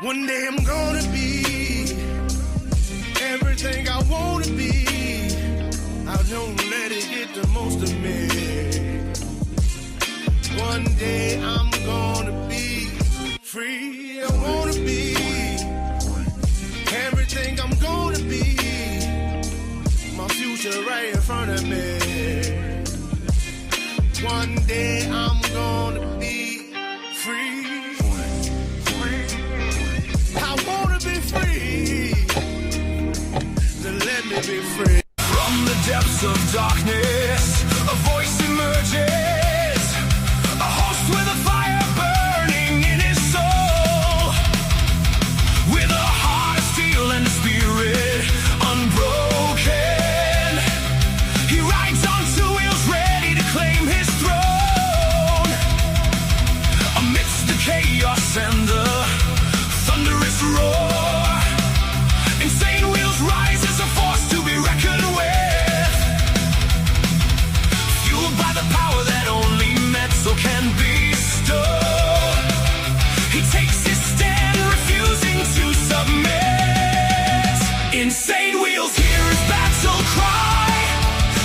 One day I'm gonna be everything I wanna be. I don't let it get the most of me. One day I'm gonna be free. I wanna be everything I'm gonna be. My future right in front of me. One day I'm gonna be free. I wanna be free. So let me be free. From the depths of darkness, a voice emerges. A host with a fire burning in his soul. With a heart of steel and a spirit unbroken. He rides on two wheels ready to claim his throne. Amidst the chaos and the thunderous roar, insane wheels rise as a force to be reckoned with. Fueled by the power that only metal can bestow. He takes his stand, refusing to submit. Insane wheels hear his battle cry.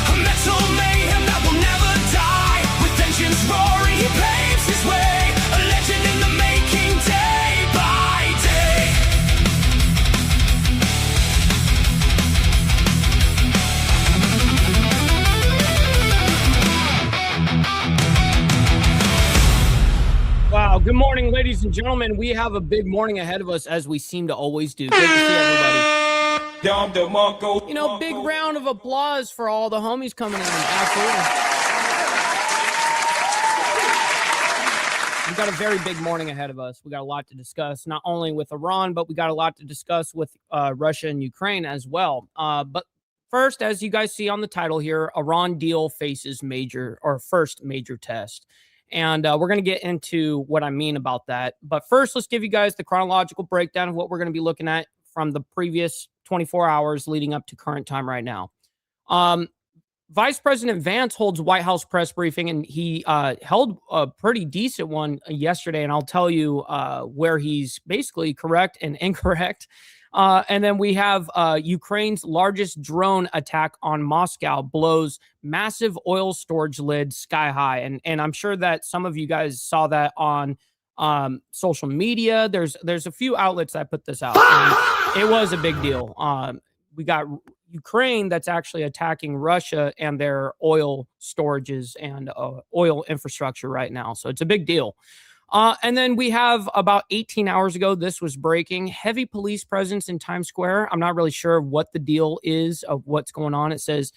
A metal mayhem that will never die. With engines roaring, he paves his way. A legend in the making, day by day. Wow. Good morning, ladies and gentlemen. We have a big morning ahead of us, as we seem to always do. Great to see everybody. You know, big round of applause for all the homies coming in. Absolutely. We've got a very big morning ahead of us. We got a lot to discuss, not only with Iran, but we got a lot to discuss with Russia and Ukraine as well. But first, as you guys see on the title here, Iran deal faces first major test. And we're going to get into what I mean about that. But first, let's give you guys the chronological breakdown of what we're going to be looking at from the previous 24 hours leading up to current time right now. Vice President Vance holds White House press briefing, and he held a pretty decent one yesterday. And I'll tell you where he's basically correct and incorrect. And then we have Ukraine's largest drone attack on Moscow blows massive oil storage lid sky high. And I'm sure that some of you guys saw that on social media. There's a few outlets that put this out. And it was a big deal. We got Ukraine that's actually attacking Russia and their oil storages and oil infrastructure right now. So it's a big deal. And then we have about 18 hours ago, this was breaking, heavy police presence in Times Square. I'm not really sure what the deal is of what's going on. It says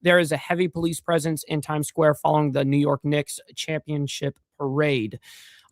there is a heavy police presence in Times Square following the New York Knicks championship parade.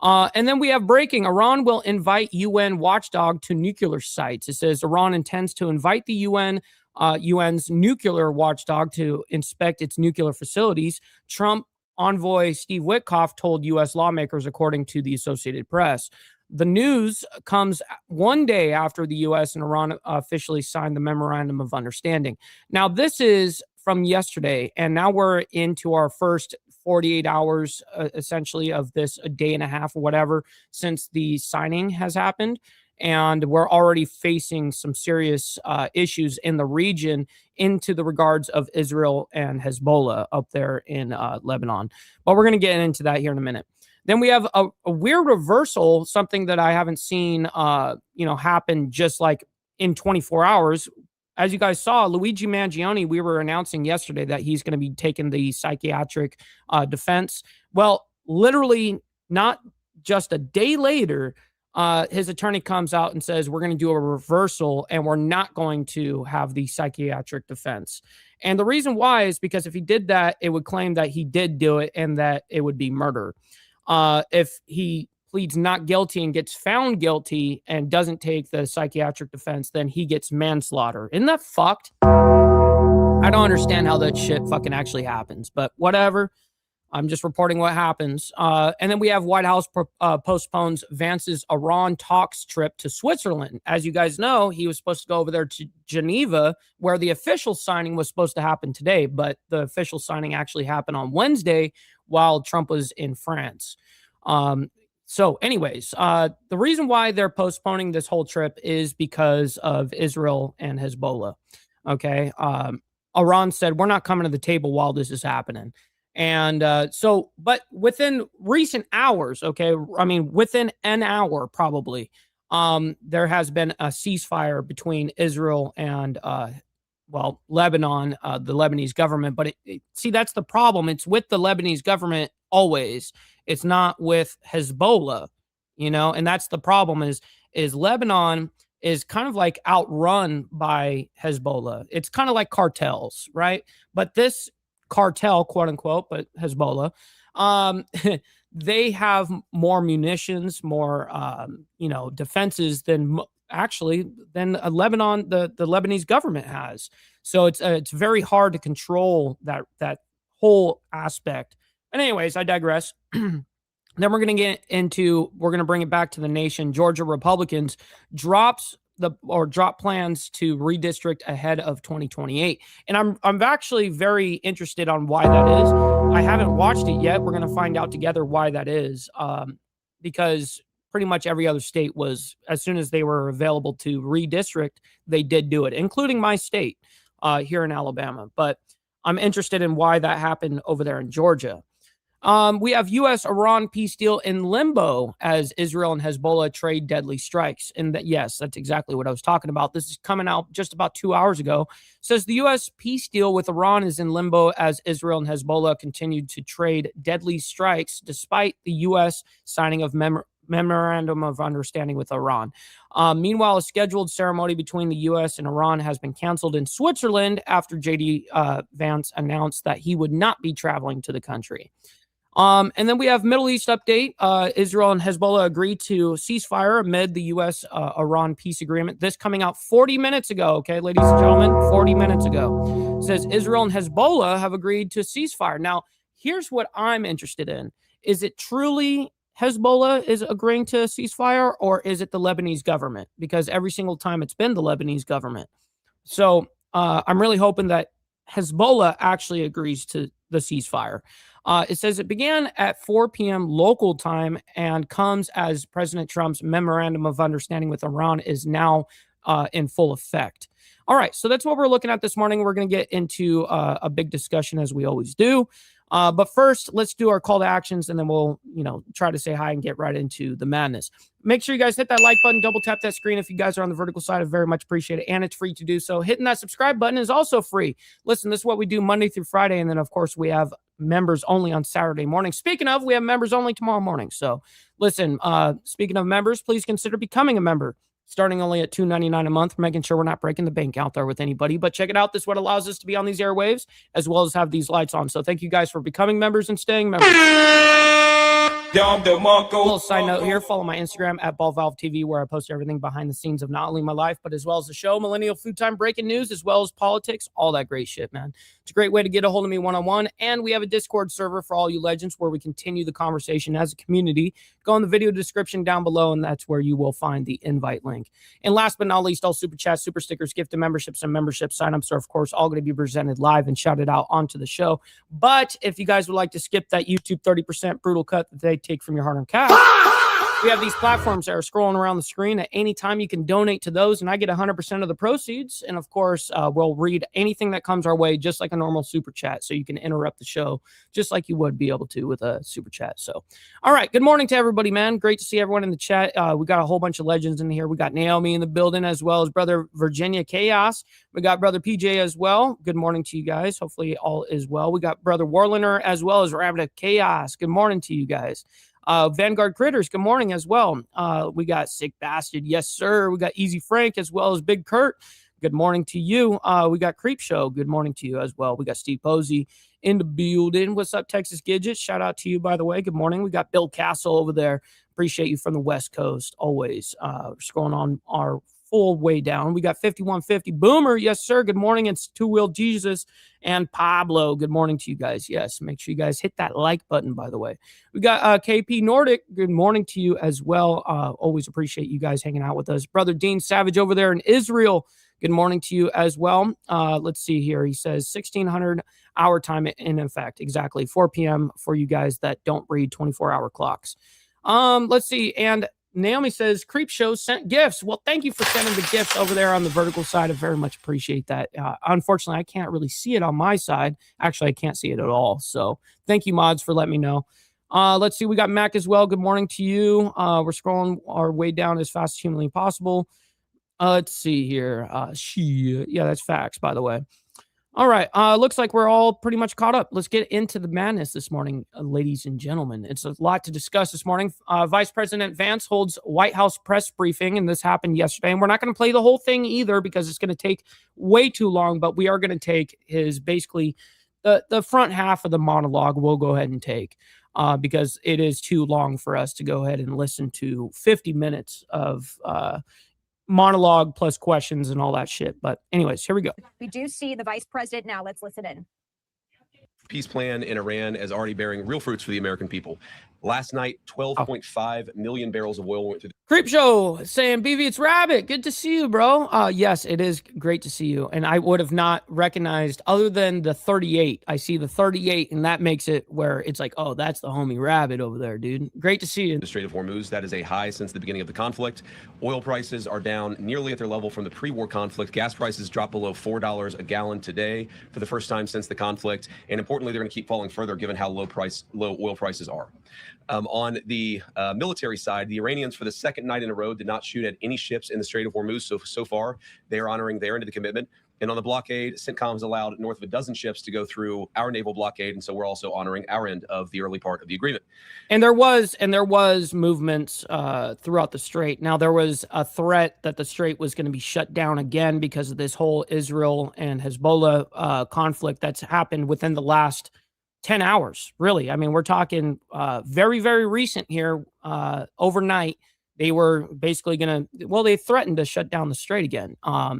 And then we have breaking. Iran will invite UN watchdog to nuclear sites. It says Iran intends to invite the UN's nuclear watchdog to inspect its nuclear facilities. Trump envoy Steve Witkoff told U.S. lawmakers, according to the Associated Press. The news comes one day after the U.S. and Iran officially signed the Memorandum of Understanding. Now, this is from yesterday, and now we're into our first 48 hours, essentially, of this a day and a half or whatever since the signing has happened. And we're already facing some serious issues in the region into the regards of Israel and Hezbollah up there in Lebanon. But we're going to get into that here in a minute. Then we have a weird reversal, something that I haven't seen, happen just like in 24 hours. As you guys saw, Luigi Mangione, we were announcing yesterday that he's going to be taking the psychiatric defense. Well, literally not just a day later, his attorney comes out and says, we're going to do a reversal and we're not going to have the psychiatric defense. And the reason why is because if he did that, it would claim that he did do it and that it would be murder. If he pleads not guilty and gets found guilty and doesn't take the psychiatric defense, then he gets manslaughter. Isn't that fucked? I don't understand how that shit fucking actually happens, but whatever. I'm just reporting what happens. And then we have White House postpones Vance's Iran talks trip to Switzerland. As you guys know, he was supposed to go over there to Geneva, where the official signing was supposed to happen today, but the official signing actually happened on Wednesday while Trump was in France. So anyways, the reason why they're postponing this whole trip is because of Israel and Hezbollah. Okay. Iran said, we're not coming to the table while this is happening. And but within recent hours, okay, I mean, within an hour, probably, there has been a ceasefire between Israel and, Lebanon, the Lebanese government. But see, that's the problem. It's with the Lebanese government always. It's not with Hezbollah, and that's the problem is Lebanon is kind of like outrun by Hezbollah. It's kind of like cartels, right? But this cartel, quote unquote, but Hezbollah, um, they have more munitions, more, defenses than Lebanon, the Lebanese government has. So it's very hard to control that whole aspect. And anyways, I digress. Then we're going to bring it back to the nation. Georgia Republicans drop plans to redistrict ahead of 2028. And I'm actually very interested on why that is. I haven't watched it yet. We're going to find out together why that is. Because pretty much every other state was, as soon as they were available to redistrict, they did do it, including my state here in Alabama. But I'm interested in why that happened over there in Georgia. We have U.S.-Iran peace deal in limbo as Israel and Hezbollah trade deadly strikes. And yes, that's exactly what I was talking about. This is coming out just about 2 hours ago. It says the U.S. peace deal with Iran is in limbo as Israel and Hezbollah continued to trade deadly strikes despite the U.S. signing of memorandum of understanding with Iran. Meanwhile, a scheduled ceremony between the U.S. and Iran has been canceled in Switzerland after J.D. Vance announced that he would not be traveling to the country. And then we have Middle East update. Israel and Hezbollah agreed to ceasefire amid the U.S.-Iran peace agreement. This coming out 40 minutes ago, okay, ladies and gentlemen, 40 minutes ago. It says Israel and Hezbollah have agreed to ceasefire. Now, here's what I'm interested in. Is it truly Hezbollah is agreeing to a ceasefire, or is it the Lebanese government? Because every single time it's been the Lebanese government. So I'm really hoping that Hezbollah actually agrees to the ceasefire. It says it began at 4 p.m. local time and comes as President Trump's memorandum of understanding with Iran is now in full effect. All right, so that's what we're looking at this morning. We're going to get into a big discussion as we always do. But first, let's do our call to actions, and then we'll, try to say hi and get right into the madness. Make sure you guys hit that like button, double tap that screen if you guys are on the vertical side. I very much appreciate it, and it's free to do so. Hitting that subscribe button is also free. Listen, this is what we do Monday through Friday, and then, of course, we have members only on Saturday morning. Speaking of, we have members only tomorrow morning. So, listen, speaking of members, please consider becoming a member. Starting only at $2.99 a month, making sure we're not breaking the bank out there with anybody. But check it out. This is what allows us to be on these airwaves, as well as have these lights on. So thank you guys for becoming members and staying members. A little side note here, follow my Instagram at BallValveTV, where I post everything behind the scenes of not only my life, but as well as the show, Millennial Food Time, breaking news, as well as politics, all that great shit, man. It's a great way to get a hold of me one-on-one. And we have a Discord server for all you legends where we continue the conversation as a community. Go in the video description down below, and that's where you will find the invite link. And last but not least, all super chats, super stickers, gifted memberships, and membership signups are, of course, all going to be presented live and shouted out onto the show. But if you guys would like to skip that YouTube 30% brutal cut that they take from your hard-earned cash, we have these platforms that are scrolling around the screen. At any time, you can donate to those, and I get 100% of the proceeds. And, of course, we'll read anything that comes our way, just like a normal super chat, so you can interrupt the show just like you would be able to with a super chat. So, all right, good morning to everybody, man. Great to see everyone in the chat. We got a whole bunch of legends in here. We got Naomi in the building, as well as Brother Virginia Chaos. We got Brother PJ as well. Good morning to you guys. Hopefully all is well. We got Brother Warliner as well as Rabbit of Chaos. Good morning to you guys. Vanguard Critters, good morning as well. We got Sick Bastard, yes sir. We got Easy Frank as well as Big Kurt. Good morning to you. We got Creep Show. Good morning to you as well. We got Steve Posey in the building. What's up, Texas Gidget? Shout out to you, by the way. Good morning. We got Bill Castle over there. Appreciate you from the West Coast always. Scrolling on our full way down. We got 5150 Boomer. Yes, sir. Good morning. It's Two Wheel Jesus and Pablo. Good morning to you guys. Yes, make sure you guys hit that like button, by the way. We got KP Nordic. Good morning to you as well. Always appreciate you guys hanging out with us. Brother Dean Savage over there in Israel. Good morning to you as well. Let's see here. He says 1600 hour time in effect. Exactly. 4 p.m. for you guys that don't read 24-hour clocks. Let's see. And Naomi says, Creep Show sent gifts. Well, thank you for sending the gifts over there on the vertical side. I very much appreciate that. Unfortunately, I can't really see it on my side. Actually, I can't see it at all. So thank you, mods, for letting me know. Let's see. We got Mac as well. Good morning to you. We're scrolling our way down as fast as humanly possible. Let's see here. Yeah, that's facts, by the way. All right. Looks like we're all pretty much caught up. Let's get into the madness this morning, ladies and gentlemen. It's a lot to discuss this morning. Vice President Vance holds White House press briefing, and this happened yesterday. And we're not going to play the whole thing either because it's going to take way too long, but we are going to take his basically the front half of the monologue we'll go ahead and take because it is too long for us to go ahead and listen to 50 minutes of monologue plus questions and all that shit. But anyways, here we go. We do see the vice president now. Let's listen in. Peace plan in Iran is already bearing real fruits for the American people. Last night, 12.5 million barrels of oil went through the Creep Show saying, BV, it's Rabbit. Good to see you, bro. Yes, it is great to see you. And I would have not recognized, other than the 38. I see the 38, and that makes it where it's like, oh, that's the homie Rabbit over there, dude. Great to see you. The Strait of Hormuz. That is a high since the beginning of the conflict. Oil prices are down nearly at their level from the pre-war conflict. Gas prices dropped below $4 a gallon today for the first time since the conflict. And importantly, they're going to keep falling further given how low oil prices are. On the military side, the Iranians, for the second night in a row, did not shoot at any ships in the Strait of Hormuz. So far, they are honoring their end of the commitment. And on the blockade, CENTCOM has allowed north of a dozen ships to go through our naval blockade, and so we're also honoring our end of the early part of the agreement. And there was movements throughout the strait. Now, there was a threat that the strait was going to be shut down again because of this whole Israel and Hezbollah conflict that's happened within the last 10 hours, really. I mean, we're talking very, very recent here. Overnight, they were basically going to, well, they threatened to shut down the strait again.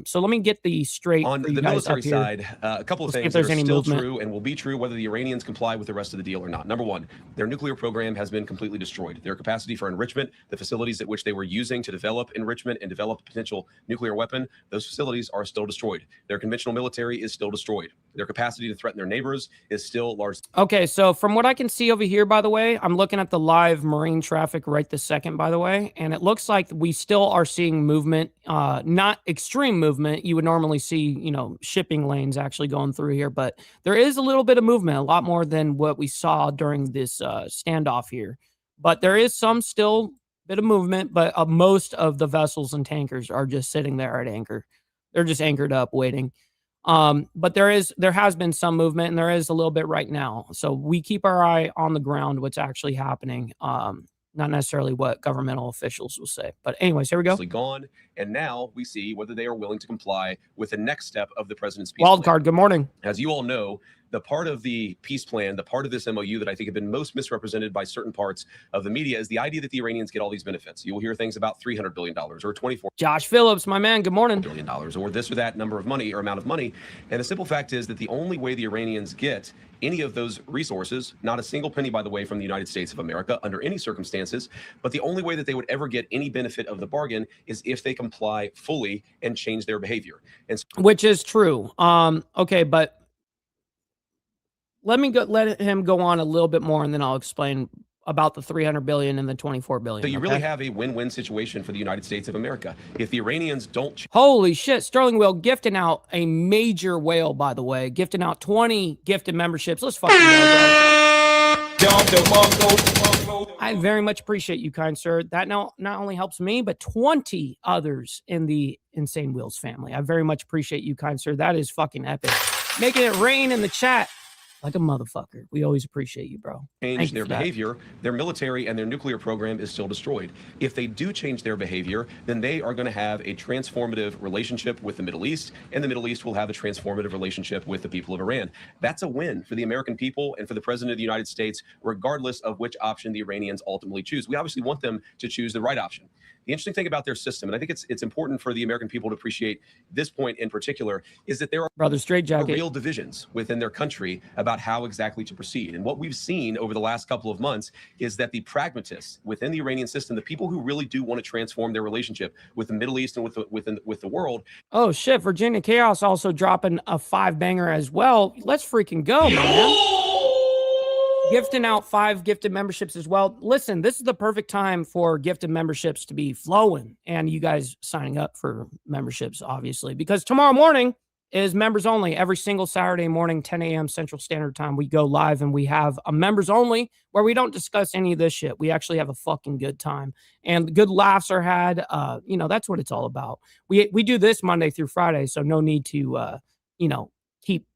So let me get the straight on the military side. A couple of things that are still true and will be true whether the Iranians comply with the rest of the deal or not. Number one, their nuclear program has been completely destroyed. Their capacity for enrichment, the facilities at which they were using to develop enrichment and develop a potential nuclear weapon, those facilities are still destroyed. Their conventional military is still destroyed. Their capacity to threaten their neighbors is still large. Okay, so from what I can see over here, by the way, I'm looking at the live marine traffic right this second, by the way, and it looks like we still are seeing movement, not extreme movement. You would normally see, shipping lanes actually going through here, but there is a little bit of movement, a lot more than what we saw during this standoff here. But there is some still bit of movement, but most of the vessels and tankers are just sitting there at anchor. They're just anchored up waiting. But there has been some movement, and there is a little bit right now. So we keep our eye on the ground, what's actually happening. Not necessarily what governmental officials will say. But anyways, here we go. Gone, and now we see whether they are willing to comply with the next step of the president's peace wild plan. card. Good morning. As you all know, the part of the peace plan, the part of this MOU that I think have been most misrepresented by certain parts of the media is the idea that the Iranians get all these benefits. You will hear things about $300 billion or $24 Josh Phillips, my man. Good morning. billion or this or that number of money or amount of money. And the simple fact is that the only way the Iranians get any of those resources, not a single penny, by the way, from the United States of America under any circumstances, but the only way that they would ever get any benefit of the bargain is if they comply fully and change their behavior. And so, which is true. Okay, but let him go on a little bit more, and then I'll explain about the 300 billion and the 24 billion. So you really have a win-win situation for the United States of America. If the Iranians don't... Holy shit, Sterling Whale gifting out a major whale, by the way. Gifting out 20 gifted memberships. Let's fucking go, bro. I very much appreciate you, kind sir. That not only helps me, but 20 others in the Insane Wheels family. I very much appreciate you, kind sir. That is fucking epic. Making it rain in the chat like a motherfucker. We always appreciate you, bro. Change their behavior, their military and their nuclear program is still destroyed. If they do change their behavior, then they are going to have a transformative relationship with the Middle East, and the Middle East will have a transformative relationship with the people of Iran. That's a win for the American people and for the President of the United States, regardless of which option the Iranians ultimately choose. We obviously want them to choose the right option. The interesting thing about their system, and I think it's important for the American people to appreciate this point in particular, is that there are real divisions within their country about how exactly to proceed. And what we've seen over the last couple of months is that the pragmatists within the Iranian system, the people who really do want to transform their relationship with the Middle East and with the world. Oh shit! Virginia Chaos also dropping a 5-banger as well. Let's freaking go, man. gifting out 5 gifted memberships as well. Listen, this is the perfect time for gifted memberships to be flowing, and you guys signing up for memberships, obviously, because tomorrow morning is members only. Every single Saturday morning, 10 a.m. Central Standard Time, we go live and we have a members only where we don't discuss any of this shit. We actually have a fucking good time, and good laughs are had. That's what it's all about. We do this Monday through Friday, so no need to keep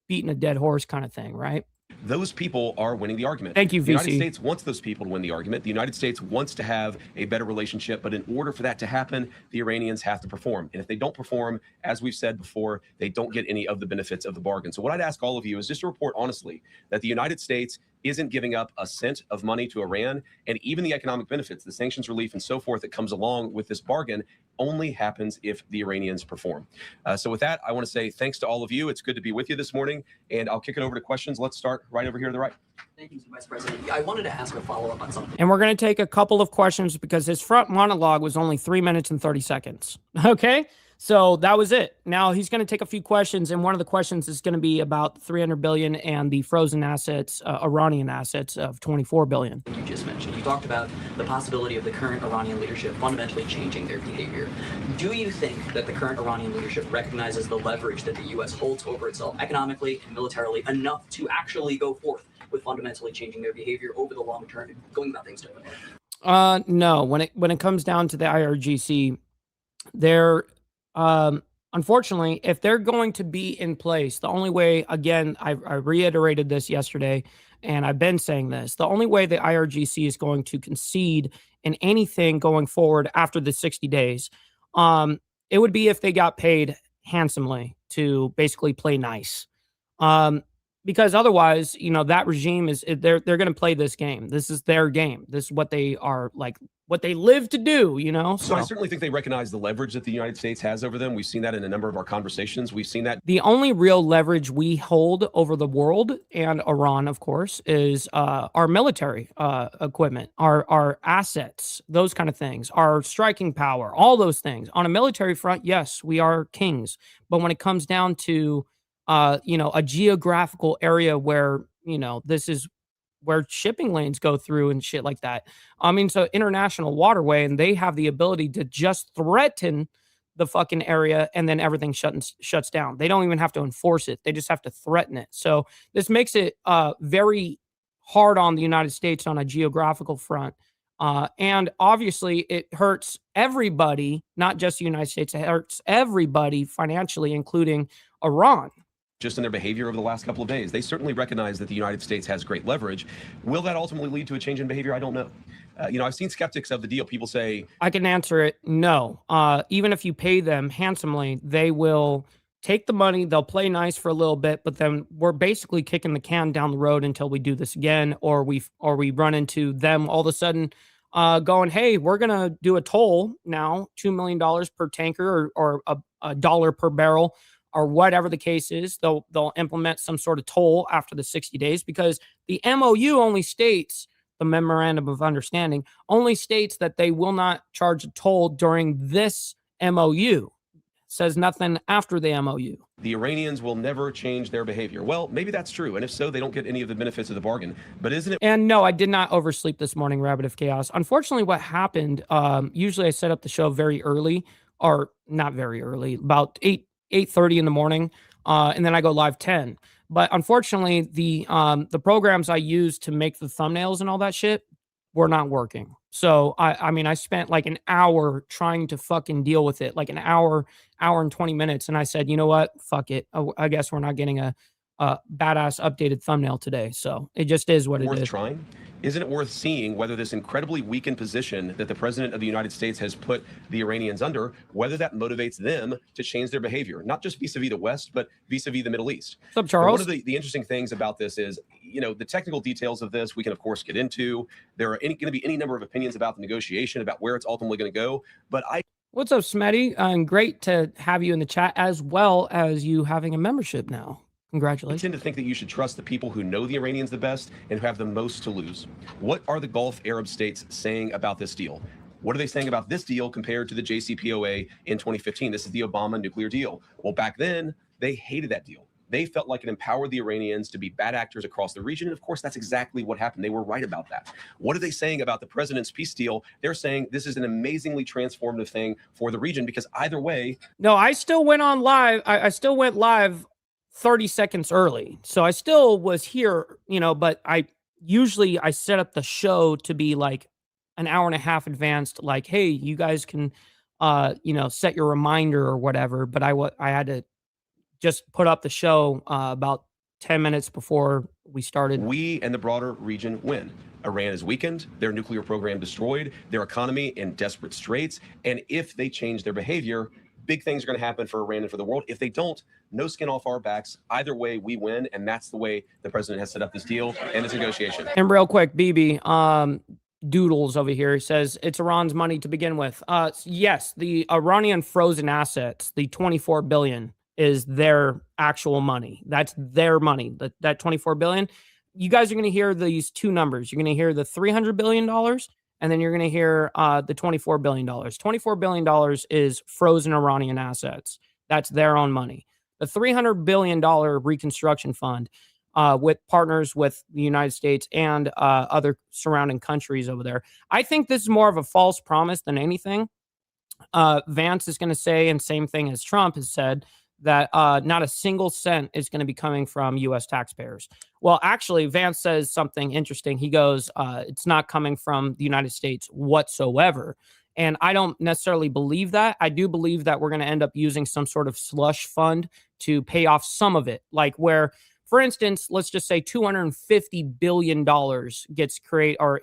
beating a dead horse kind of thing, right? Those people are winning the argument. Thank you, The United VC. States wants those people to win the argument. The United States wants to have a better relationship, but in order for that to happen, the Iranians have to perform. And if they don't perform, as we've said before, they don't get any of the benefits of the bargain. So what I'd ask all of you is just to report honestly that the United States isn't giving up a cent of money to Iran, and even the economic benefits, the sanctions relief and so forth that comes along with this bargain only happens if the Iranians perform. So with that, I want to say thanks to all of you. It's good to be with you this morning, and I'll kick it over to questions. Let's start right over here to the right. Thank you, Vice President. I wanted to ask a follow-up on something. And we're going to take a couple of questions because his front monologue was only 3 minutes and 30 seconds. Okay? So that was it. Now he's going to take a few questions, and one of the questions is going to be about 300 billion and the frozen assets, Iranian assets of 24 billion. You just mentioned, you talked about the possibility of the current Iranian leadership fundamentally changing their behavior. Do you think that the current Iranian leadership recognizes the leverage that the U.S. holds over itself economically and militarily enough to actually go forth with fundamentally changing their behavior over the long term and going about things differently? No. When it comes down to the IRGC, they're unfortunately, if they're going to be in place, the only way, again, I reiterated this yesterday, and I've been saying this, the only way the IRGC is going to concede in anything going forward after the 60 days, it would be if they got paid handsomely to basically play nice. Because otherwise, that regime they're going to play this game. This is their game. This is what they are like, what they live to do, So I certainly think they recognize the leverage that the United States has over them. We've seen that in a number of our conversations. We've seen that. The only real leverage we hold over the world and Iran, of course, is our military equipment, our assets, those kind of things, our striking power, all those things. On a military front, yes, we are kings. But when it comes down to a geographical area where, this is where shipping lanes go through and shit like that. So international waterway, and they have the ability to just threaten the fucking area and then everything shuts down. They don't even have to enforce it. They just have to threaten it. So this makes it very hard on the United States on a geographical front. And obviously it hurts everybody, not just the United States. It hurts everybody financially, including Iran. Just in their behavior over the last couple of days. They certainly recognize that the United States has great leverage. Will that ultimately lead to a change in behavior? I don't know. I've seen skeptics of the deal. People say... I can answer it, no. Even if you pay them handsomely, they will take the money, they'll play nice for a little bit, but then we're basically kicking the can down the road until we do this again, or we run into them all of a sudden going, hey, we're going to do a toll now, $2 million per tanker or a dollar per barrel, or whatever the case is. They'll implement some sort of toll after the 60 days because the MOU only states, the memorandum of understanding only states that they will not charge a toll during this MOU. Says nothing after the MOU. The Iranians will never change their behavior. Well, maybe that's true. And if so, they don't get any of the benefits of the bargain. But isn't it? And no, I did not oversleep this morning, Rabbit of Chaos. Unfortunately, what happened, usually I set up the show very early, or not very early, about 8:30 in the morning, and then I go live 10. But unfortunately, the programs I use to make the thumbnails and all that shit were not working. So I spent like an hour trying to fucking deal with it, like an hour and 20 minutes, and I said, you know what, fuck it. I guess we're not getting a badass updated thumbnail today. So it just is what it is. Worth trying? Isn't it worth seeing whether this incredibly weakened position that the president of the United States has put the Iranians under, whether that motivates them to change their behavior, not just vis-a-vis the West, but vis-a-vis the Middle East? What's up, Charles? One of the interesting things about this is, the technical details of this, we can, of course, get into. There are going to be any number of opinions about the negotiation, about where it's ultimately going to go. But What's up, Smetty? And great to have you in the chat, as well as you having a membership now. Congratulations. I tend to think that you should trust the people who know the Iranians the best and who have the most to lose. What are the Gulf Arab states saying about this deal? What are they saying about this deal compared to the JCPOA in 2015? This is the Obama nuclear deal. Well, back then, they hated that deal. they felt like it empowered the Iranians to be bad actors across the region. And of course, that's exactly what happened. They were right about that. What are they saying about the president's peace deal? They're saying this is an amazingly transformative thing for the region, because either way. No, I still went on live. I still went live 30 seconds early. So I still was here, but I set up the show to be like an hour and a half advanced, like, hey, you guys can, set your reminder or whatever. But I had to just put up the show about 10 minutes before we started. We and the broader region win. Iran is weakened, their nuclear program destroyed, their economy in desperate straits. And if they change their behavior, big things are going to happen for Iran and for the world. If they don't, no skin off our backs. Either way, we win. And that's the way the president has set up this deal and this negotiation. And real quick, BB, Doodles over here, he says it's Iran's money to begin with. Yes, the Iranian frozen assets, the 24 billion is their actual money. That's their money. That 24 billion. You guys are going to hear these two numbers. You're going to hear the $300 billion, and then you're going to hear the $24 billion. $24 billion is frozen Iranian assets. That's their own money. The $300 billion reconstruction fund, with partners with the United States and other surrounding countries over there. I think this is more of a false promise than anything. Vance is going to say, and same thing as Trump has said, that not a single cent is going to be coming from U.S. taxpayers. Well, actually, Vance says something interesting. He goes, it's not coming from the United States whatsoever. And I don't necessarily believe that. I do believe that we're going to end up using some sort of slush fund to pay off some of it. Like where, for instance, let's just say $250 billion gets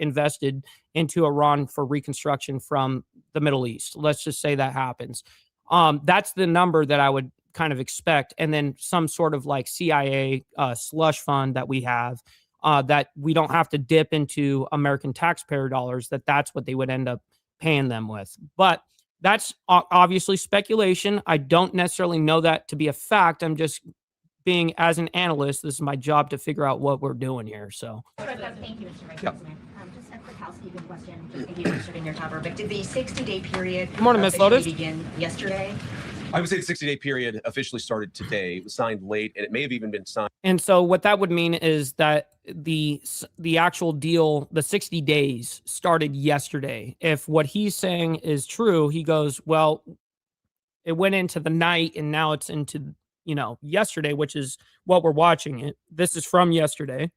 invested into Iran for reconstruction from the Middle East. Let's just say that happens. That's the number that I would kind of expect. And then some sort of like CIA slush fund that we have that we don't have to dip into American taxpayer dollars, that's what they would end up paying them with. But that's obviously speculation. I don't necessarily know that to be a fact. I'm just being, as an analyst, this is my job to figure out what we're doing here. So Thank you, Mr. Vice President. Just a quick housekeeping question, just in case you're sitting in your cover, but did the 60-day period Good morning, Miss Lotus. begin yesterday? I would say the 60-day period officially started today. It was signed late, and it may have even been signed. And so what that would mean is that the actual deal, the 60 days started yesterday. If what he's saying is true, he goes, well, it went into the night and now it's into, yesterday, which is what we're watching it. This is from yesterday.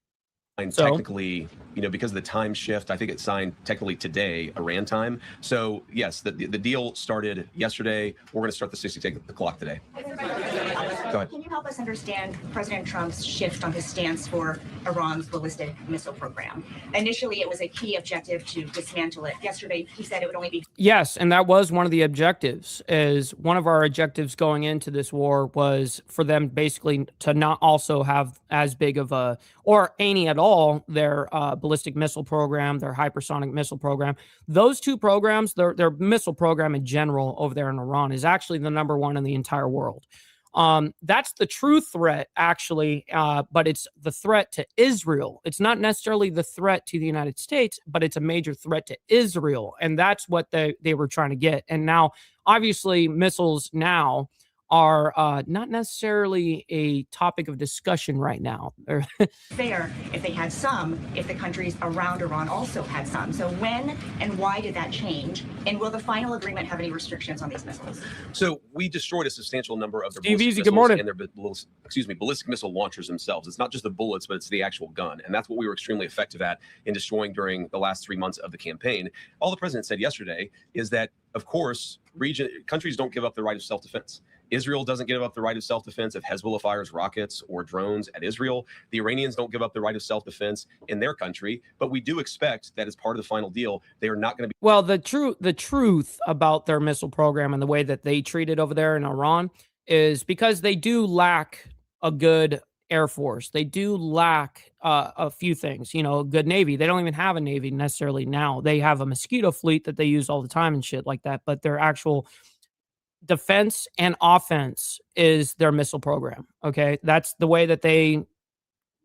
So technically, because of the time shift, I think it's signed technically today, Iran time. So yes, the deal started yesterday. We're going to start the 60-day clock today. Go ahead. Can you help us understand President Trump's shift on his stance for Iran's ballistic missile program? Initially, it was a key objective to dismantle it. Yesterday, he said it would only be. Yes, and that was one of the objectives. Is one of our objectives going into this war was for them basically to not also have as big of a, or any at all, their ballistic missile program, their hypersonic missile program. Those two programs, their missile program in general over there in Iran is actually the number one in the entire world. That's the true threat, actually, but it's the threat to Israel. It's not necessarily the threat to the United States, but it's a major threat to Israel. And that's what they were trying to get. And now, obviously, missiles now are not necessarily a topic of discussion right now. Fair if they had some, if the countries around Iran also had some. So when and why did that change? And will the final agreement have any restrictions on these missiles? So we destroyed a substantial number of their Steve ballistic Easy, good morning. and their ballistic missile launchers themselves. It's not just the bullets, but it's the actual gun. And that's what we were extremely effective at in destroying during the last 3 months of the campaign. All the president said yesterday is that, of course, countries don't give up the right of self-defense. Israel doesn't give up the right of self-defense if Hezbollah fires rockets or drones at Israel. The Iranians don't give up the right of self-defense in their country, but we do expect that as part of the final deal, they are not going to be. Well, the truth about their missile program and the way that they treat it over there in Iran is because they do lack a good Air Force. They do lack a few things, a good Navy. They don't even have a Navy necessarily now. They have a mosquito fleet that they use all the time and shit like that, but their actual defense and offense is their missile program. Okay. That's the way that they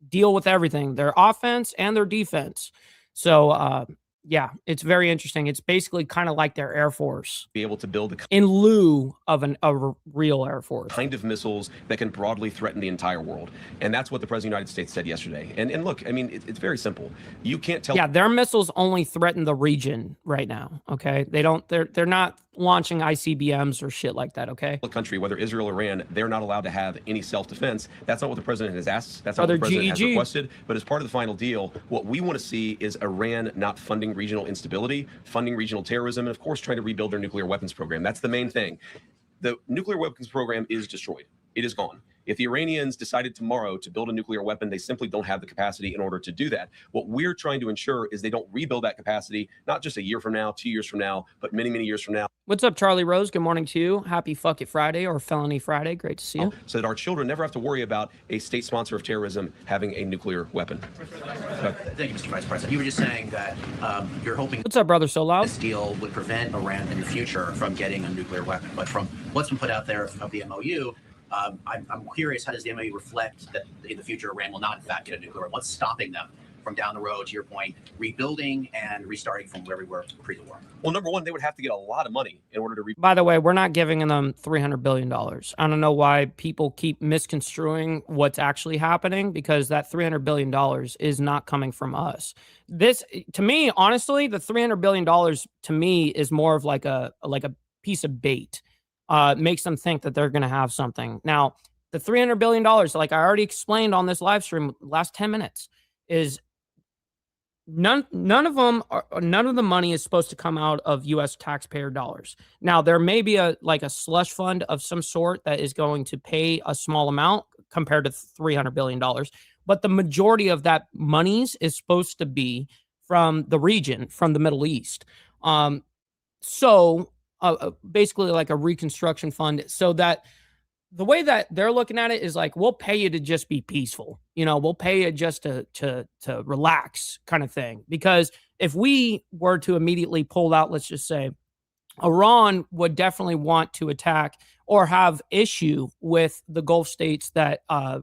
deal with everything, their offense and their defense. So, Yeah, it's very interesting. It's basically kind of like their Air Force be able to build the in lieu of a real Air Force. kind of missiles that can broadly threaten the entire world. And that's what the President of the United States said yesterday. And look, I mean, it's very simple. You can't tell. Yeah, their missiles only threaten the region right now. Okay, they're not launching ICBMs or shit like that. Okay, a country, whether Israel or Iran, they're not allowed to have any self-defense. That's not what the president has asked. That's not what the president has requested. But as part of the final deal, what we want to see is Iran not funding regional instability, funding regional terrorism, and of course trying to rebuild their nuclear weapons program. That's the main thing. The nuclear weapons program is destroyed. It is gone. If the Iranians decided tomorrow to build a nuclear weapon, they simply don't have the capacity in order to do that. What we're trying to ensure is they don't rebuild that capacity, not just a year from now, 2 years from now, but many, many years from now. What's up, Charlie Rose? Good morning to you. Happy Fuck It Friday or Felony Friday. Great to see you. So that our children never have to worry about a state sponsor of terrorism having a nuclear weapon. Thank you, Mr. Vice President. You were just saying that you're hoping What's up, brother? So loud. this deal would prevent Iran in the future from getting a nuclear weapon. But from what's been put out there of the MOU, I'm curious, how does the MOU reflect that in the future Iran will not, in fact, get a nuclear weapon? What's stopping them from down the road, to your point, rebuilding and restarting from where we were pre the war? Well, number one, they would have to get a lot of money in order to By the way, we're not giving them $300 billion. I don't know why people keep misconstruing what's actually happening, because that $300 billion is not coming from us. This, to me, honestly, the $300 billion to me is more of like a piece of bait. Makes them think that they're going to have something. Now, the $300 billion, like I already explained on this live stream last 10 minutes, is none of the money is supposed to come out of U.S. taxpayer dollars. Now, there may be a slush fund of some sort that is going to pay a small amount compared to $300 billion, but the majority of that monies is supposed to be from the region, from the Middle East. Basically like a reconstruction fund, so that the way that they're looking at it is like, we'll pay you to just be peaceful. We'll pay you just to relax, kind of thing. Because if we were to immediately pull out, let's just say, Iran would definitely want to attack or have issue with the Gulf states that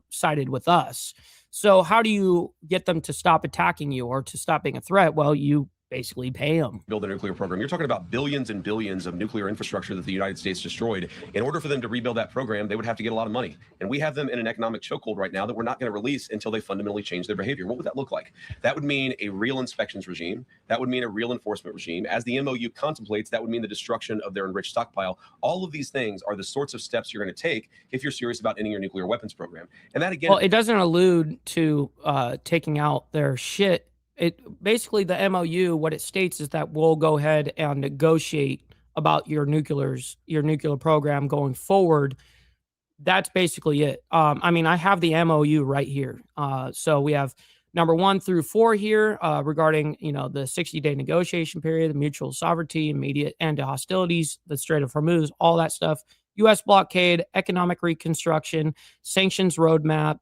sided with us. So how do you get them to stop attacking you or to stop being a threat? Well, you basically pay them. Build a nuclear program. You're talking about billions and billions of nuclear infrastructure that the United States destroyed. In order for them to rebuild that program, they would have to get a lot of money. And we have them in an economic chokehold right now that we're not going to release until they fundamentally change their behavior. What would that look like? That would mean a real inspections regime. That would mean a real enforcement regime. As the MOU contemplates, that would mean the destruction of their enriched stockpile. All of these things are the sorts of steps you're going to take if you're serious about ending your nuclear weapons program. And that, again, well, it doesn't allude to taking out their shit. It basically, the MOU, what it states is that we'll go ahead and negotiate about your nuclear program going forward. That's basically it. I mean, I have the MOU right here. So we have number 1 through 4 here regarding, the 60-day negotiation period, the mutual sovereignty, immediate end to hostilities, the Strait of Hormuz, all that stuff. U.S. blockade, economic reconstruction, sanctions roadmap,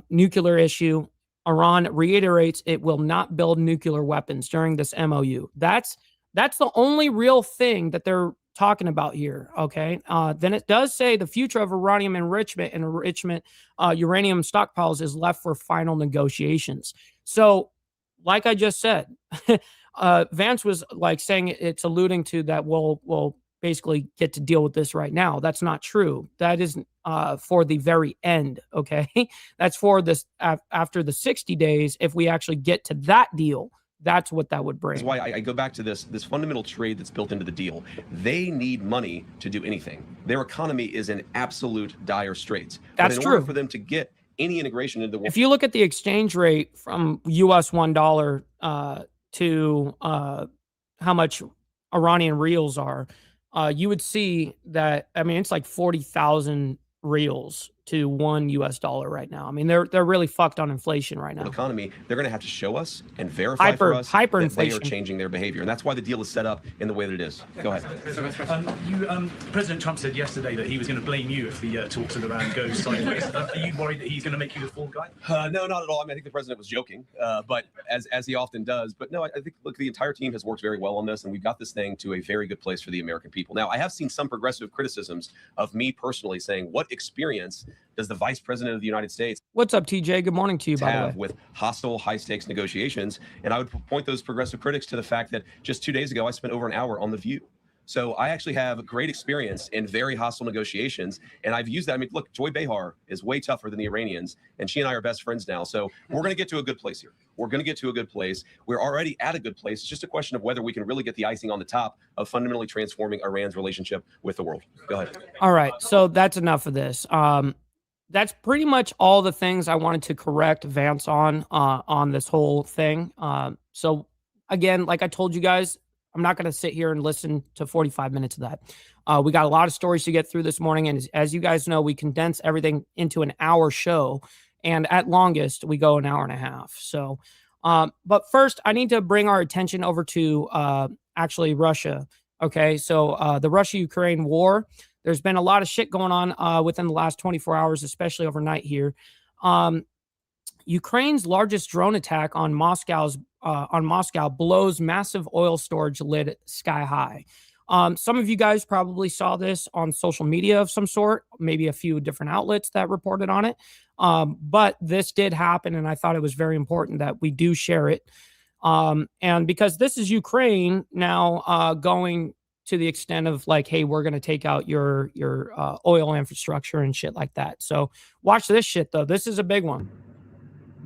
nuclear issue. Iran reiterates it will not build nuclear weapons during this MOU. That's the only real thing that they're talking about here. Okay. Then it does say the future of uranium enrichment and uranium stockpiles is left for final negotiations. So, like I just said, Vance was like saying it's alluding to that we'll basically get to deal with this right now. That's not true. That is for the very end, okay? That's for this after the 60 days. If we actually get to that deal, that's what that would bring. That's why I go back to this fundamental trade that's built into the deal. They need money to do anything. Their economy is in absolute dire straits. That's but in true. order for them to get any integration into the world. If you look at the exchange rate from US $1 to how much Iranian reals are, you would see that, I mean, it's like 40,000 reals to $1 US right now. I mean, they're really fucked on inflation right now. Economy, they're going to have to show us and verify for us that they are hyperinflation. changing their behavior, and that's why the deal is set up in the way that it is. Go ahead. President Trump said yesterday that he was going to blame you if the talks with Iran go sideways. Are you worried that he's going to make you the fall guy? No, not at all. I mean, I think the president was joking, but as he often does. But no, I think, look, the entire team has worked very well on this, and we've got this thing to a very good place for the American people. Now, I have seen some progressive criticisms of me personally saying, what experience does the Vice President of the United States What's up, TJ? Good morning to you, by the way. have with hostile, high-stakes negotiations? And I would point those progressive critics to the fact that just 2 days ago, I spent over an hour on The View. So I actually have great experience in very hostile negotiations, and I've used that. I mean, look, Joy Behar is way tougher than the Iranians, and she and I are best friends now. So we're going to get to a good place here. We're going to get to a good place. We're already at a good place. It's just a question of whether we can really get the icing on the top of fundamentally transforming Iran's relationship with the world. Go ahead. All right, so that's enough of this. That's pretty much all the things I wanted to correct Vance on this whole thing. So again, like I told you guys, I'm not going to sit here and listen to 45 minutes of that. We got a lot of stories to get through this morning. And as you guys know, we condense everything into an hour show. And at longest, we go an hour and a half. So, but first, I need to bring our attention over to actually Russia. Okay, so the Russia-Ukraine war, there's been a lot of shit going on within the last 24 hours, especially overnight here. Ukraine's largest drone attack on Moscow blows massive oil storage lid sky high. Some of you guys probably saw this on social media of some sort, maybe a few different outlets that reported on it. But this did happen, and I thought it was very important that we do share it. And because this is Ukraine now going to the extent of like, hey, we're going to take out your oil infrastructure and shit like that. So watch this shit, though. This is a big one.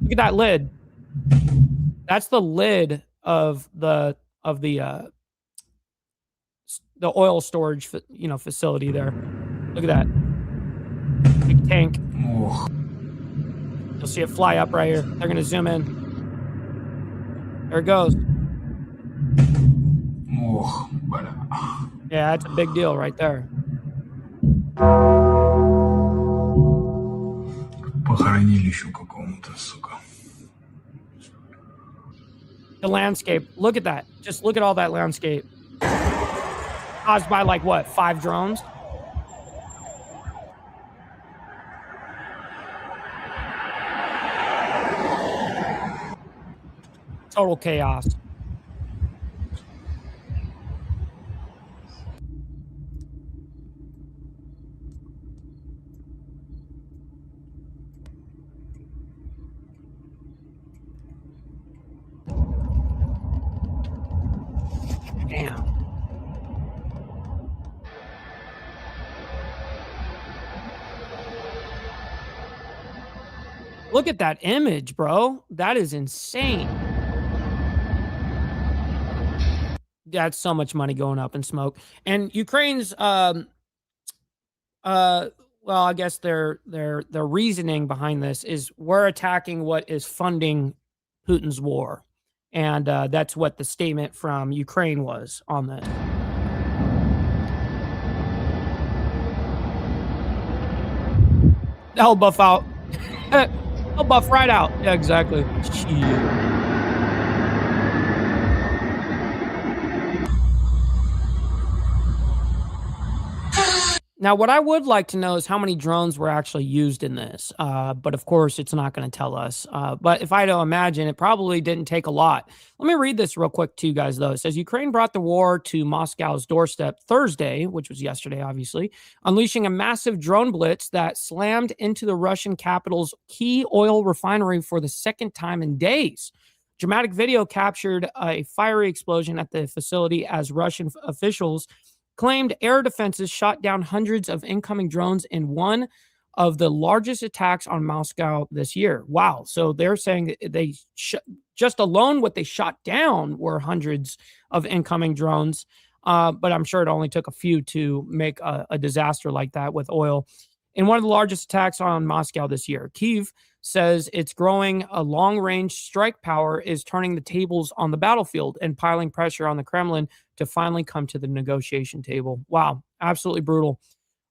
Look at that lid. That's the lid of the oil storage, facility there. Look at that big tank. You'll see it fly up right here. They're gonna zoom in. There it goes. Yeah, that's a big deal right there. The landscape. Look at that. Just look at all that landscape. Caused by like what? 5 drones? Total chaos. Damn. Look at that image, bro. That is insane. That's so much money going up in smoke. And Ukraine's well, I guess their reasoning behind this is we're attacking what is funding Putin's war. And that's what the statement from Ukraine was on this. They'll buff out. They'll buff right out. Yeah, exactly. Shit. Now, what I would like to know is how many drones were actually used in this. But of course, it's not going to tell us. But if I don't imagine, it probably didn't take a lot. Let me read this real quick to you guys, though. It says, Ukraine brought the war to Moscow's doorstep Thursday, which was yesterday, obviously, unleashing a massive drone blitz that slammed into the Russian capital's key oil refinery for the second time in days. Dramatic video captured a fiery explosion at the facility as Russian officials claimed air defenses shot down hundreds of incoming drones in one of the largest attacks on Moscow this year. Wow. So they're saying they just alone what they shot down were hundreds of incoming drones. But I'm sure it only took a few to make a disaster like that with oil. In one of the largest attacks on Moscow this year, Kyiv says its growing long-range strike power is turning the tables on the battlefield and piling pressure on the Kremlin to finally come to the negotiation table. Wow, absolutely brutal.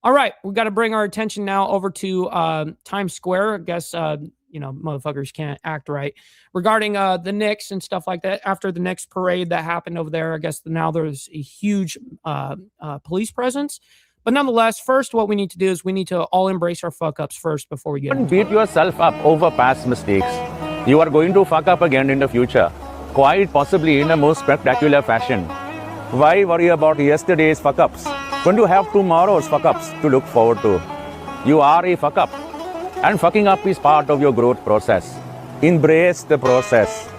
All right, we got to bring our attention now over to Times Square. I guess, motherfuckers can't act right. Regarding the Knicks and stuff like that, after the Knicks parade that happened over there, I guess now there's a huge police presence. But nonetheless, first, what we need to do is we need to all embrace our fuck-ups first before we get Don't beat yourself up over past mistakes. You are going to fuck up again in the future, quite possibly in a most spectacular fashion. Why worry about yesterday's fuck-ups when you have tomorrow's fuck-ups to look forward to? You are a fuck-up. And fucking up is part of your growth process. Embrace the process.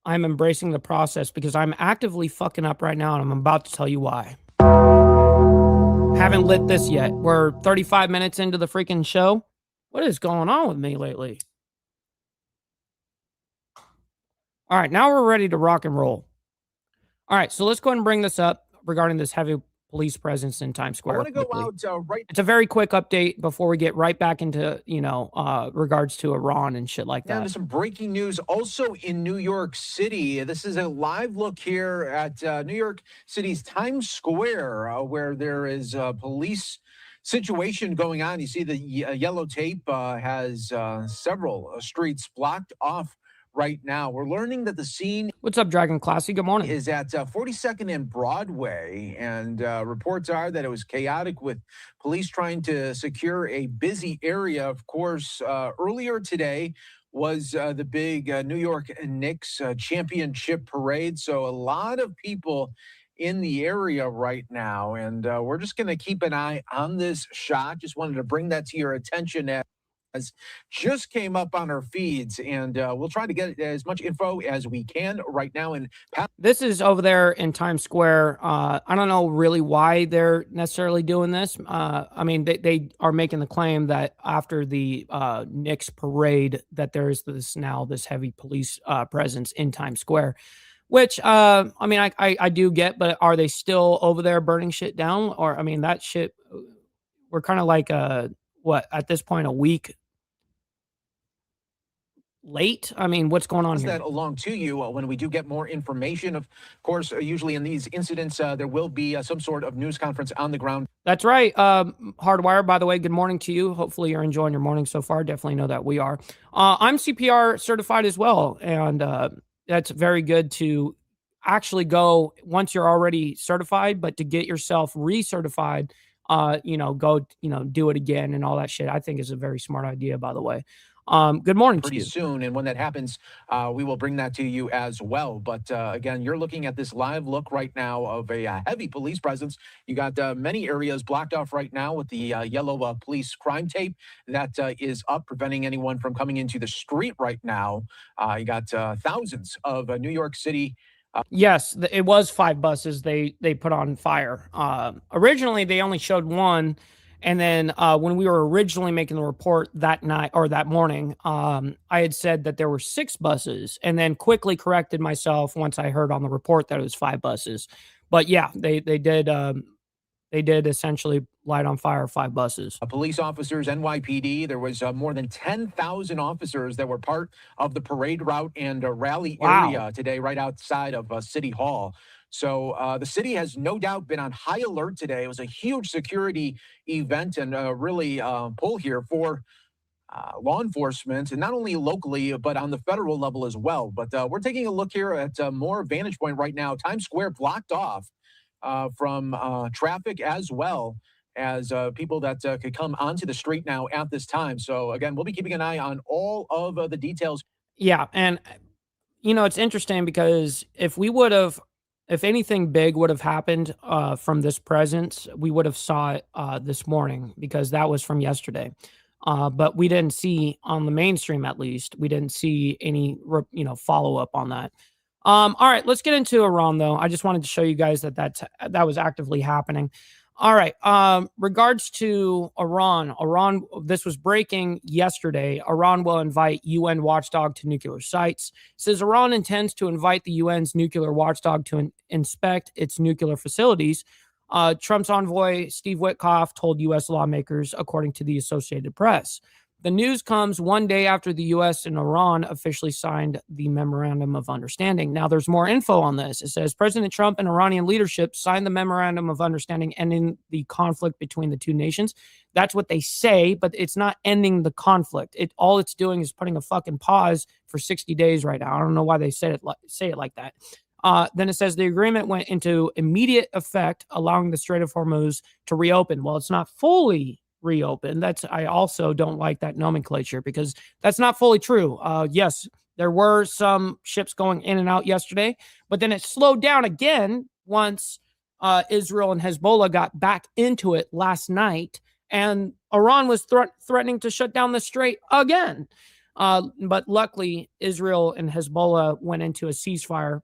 I'm embracing the process because I'm actively fucking up right now, and I'm about to tell you why. Haven't lit this yet. We're 35 minutes into the freaking show. What is going on with me lately? All right, now we're ready to rock and roll. All right, so let's go ahead and bring this up regarding this heavy police presence in Times Square. I want to go out It's a very quick update before we get right back into, regards to Iran and shit like down that. to some breaking news also in New York City. This is a live look here at New York City's Times Square, where there is a police situation going on. You see the yellow tape has several streets blocked off right now. We're learning that the scene What's up, Dragon Classy? Good morning. is at 42nd and Broadway, and reports are that it was chaotic with police trying to secure a busy area. Of course, earlier today was the big New York Knicks championship parade, so a lot of people in the area right now, and we're just going to keep an eye on this shot. Just wanted to bring that to your attention as just came up on our feeds, and we'll try to get as much info as we can right now. And This is over there in Times Square. I don't know really why they're necessarily doing this. I mean, they are making the claim that after the Knicks parade that there is this heavy police presence in Times Square, which I mean, I do get, but are they still over there burning shit down? Or I mean, that shit, we're kind of like what at this point a week late. I mean, what's going on here? that along to you when we do get more information. Of course, usually in these incidents, there will be some sort of news conference on the ground. That's right. Hardwire, by the way, good morning to you. Hopefully you're enjoying your morning so far. Definitely know that we are. I'm CPR certified as well. And that's very good to actually go once you're already certified, but to get yourself recertified, go, do it again and all that shit, I think is a very smart idea, by the way. Good morning to Pretty you. soon, and when that happens, we will bring that to you as well. But again, you're looking at this live look right now of a heavy police presence. You got many areas blocked off right now with the yellow police crime tape that is up, preventing anyone from coming into the street right now. You got thousands of New York City. Yes, it was 5 buses they put on fire. Originally, they only showed one. And then when we were originally making the report that night or that morning, I had said that there were 6 buses, and then quickly corrected myself once I heard on the report that it was 5 buses. But yeah, they did essentially light on fire 5 buses. Police officers, NYPD, there was more than 10,000 officers that were part of the parade route and rally area today right outside of City Hall. So the city has no doubt been on high alert today. It was a huge security event and really pull here for law enforcement, and not only locally, but on the federal level as well. But we're taking a look here at more vantage point right now. Times Square blocked off from traffic as well as people that could come onto the street now at this time. So again, we'll be keeping an eye on all of the details. Yeah, and it's interesting because if anything big would have happened from this presence, we would have saw it this morning because that was from yesterday. But we didn't see on the mainstream, at least, we didn't see any, follow up on that. All right, let's get into Iran, though. I just wanted to show you guys that was actively happening. All right. Regards to Iran, this was breaking yesterday. Iran will invite UN watchdog to nuclear sites. It says Iran intends to invite the UN's nuclear watchdog to inspect its nuclear facilities. Trump's envoy, Steve Witkoff, told U.S. lawmakers, according to the Associated Press. The news comes one day after the U.S. and Iran officially signed the Memorandum of Understanding. Now, there's more info on this. It says President Trump and Iranian leadership signed the Memorandum of Understanding ending the conflict between the two nations. That's what they say, but it's not ending the conflict. All it's doing is putting a fucking pause for 60 days right now. I don't know why they say it like that. Then it says the agreement went into immediate effect, allowing the Strait of Hormuz to reopen. Well, it's not fully reopen. I also don't like that nomenclature because that's not fully true. Yes, there were some ships going in and out yesterday, but then it slowed down again once Israel and Hezbollah got back into it last night. And Iran was threatening to shut down the strait again. But luckily, Israel and Hezbollah went into a ceasefire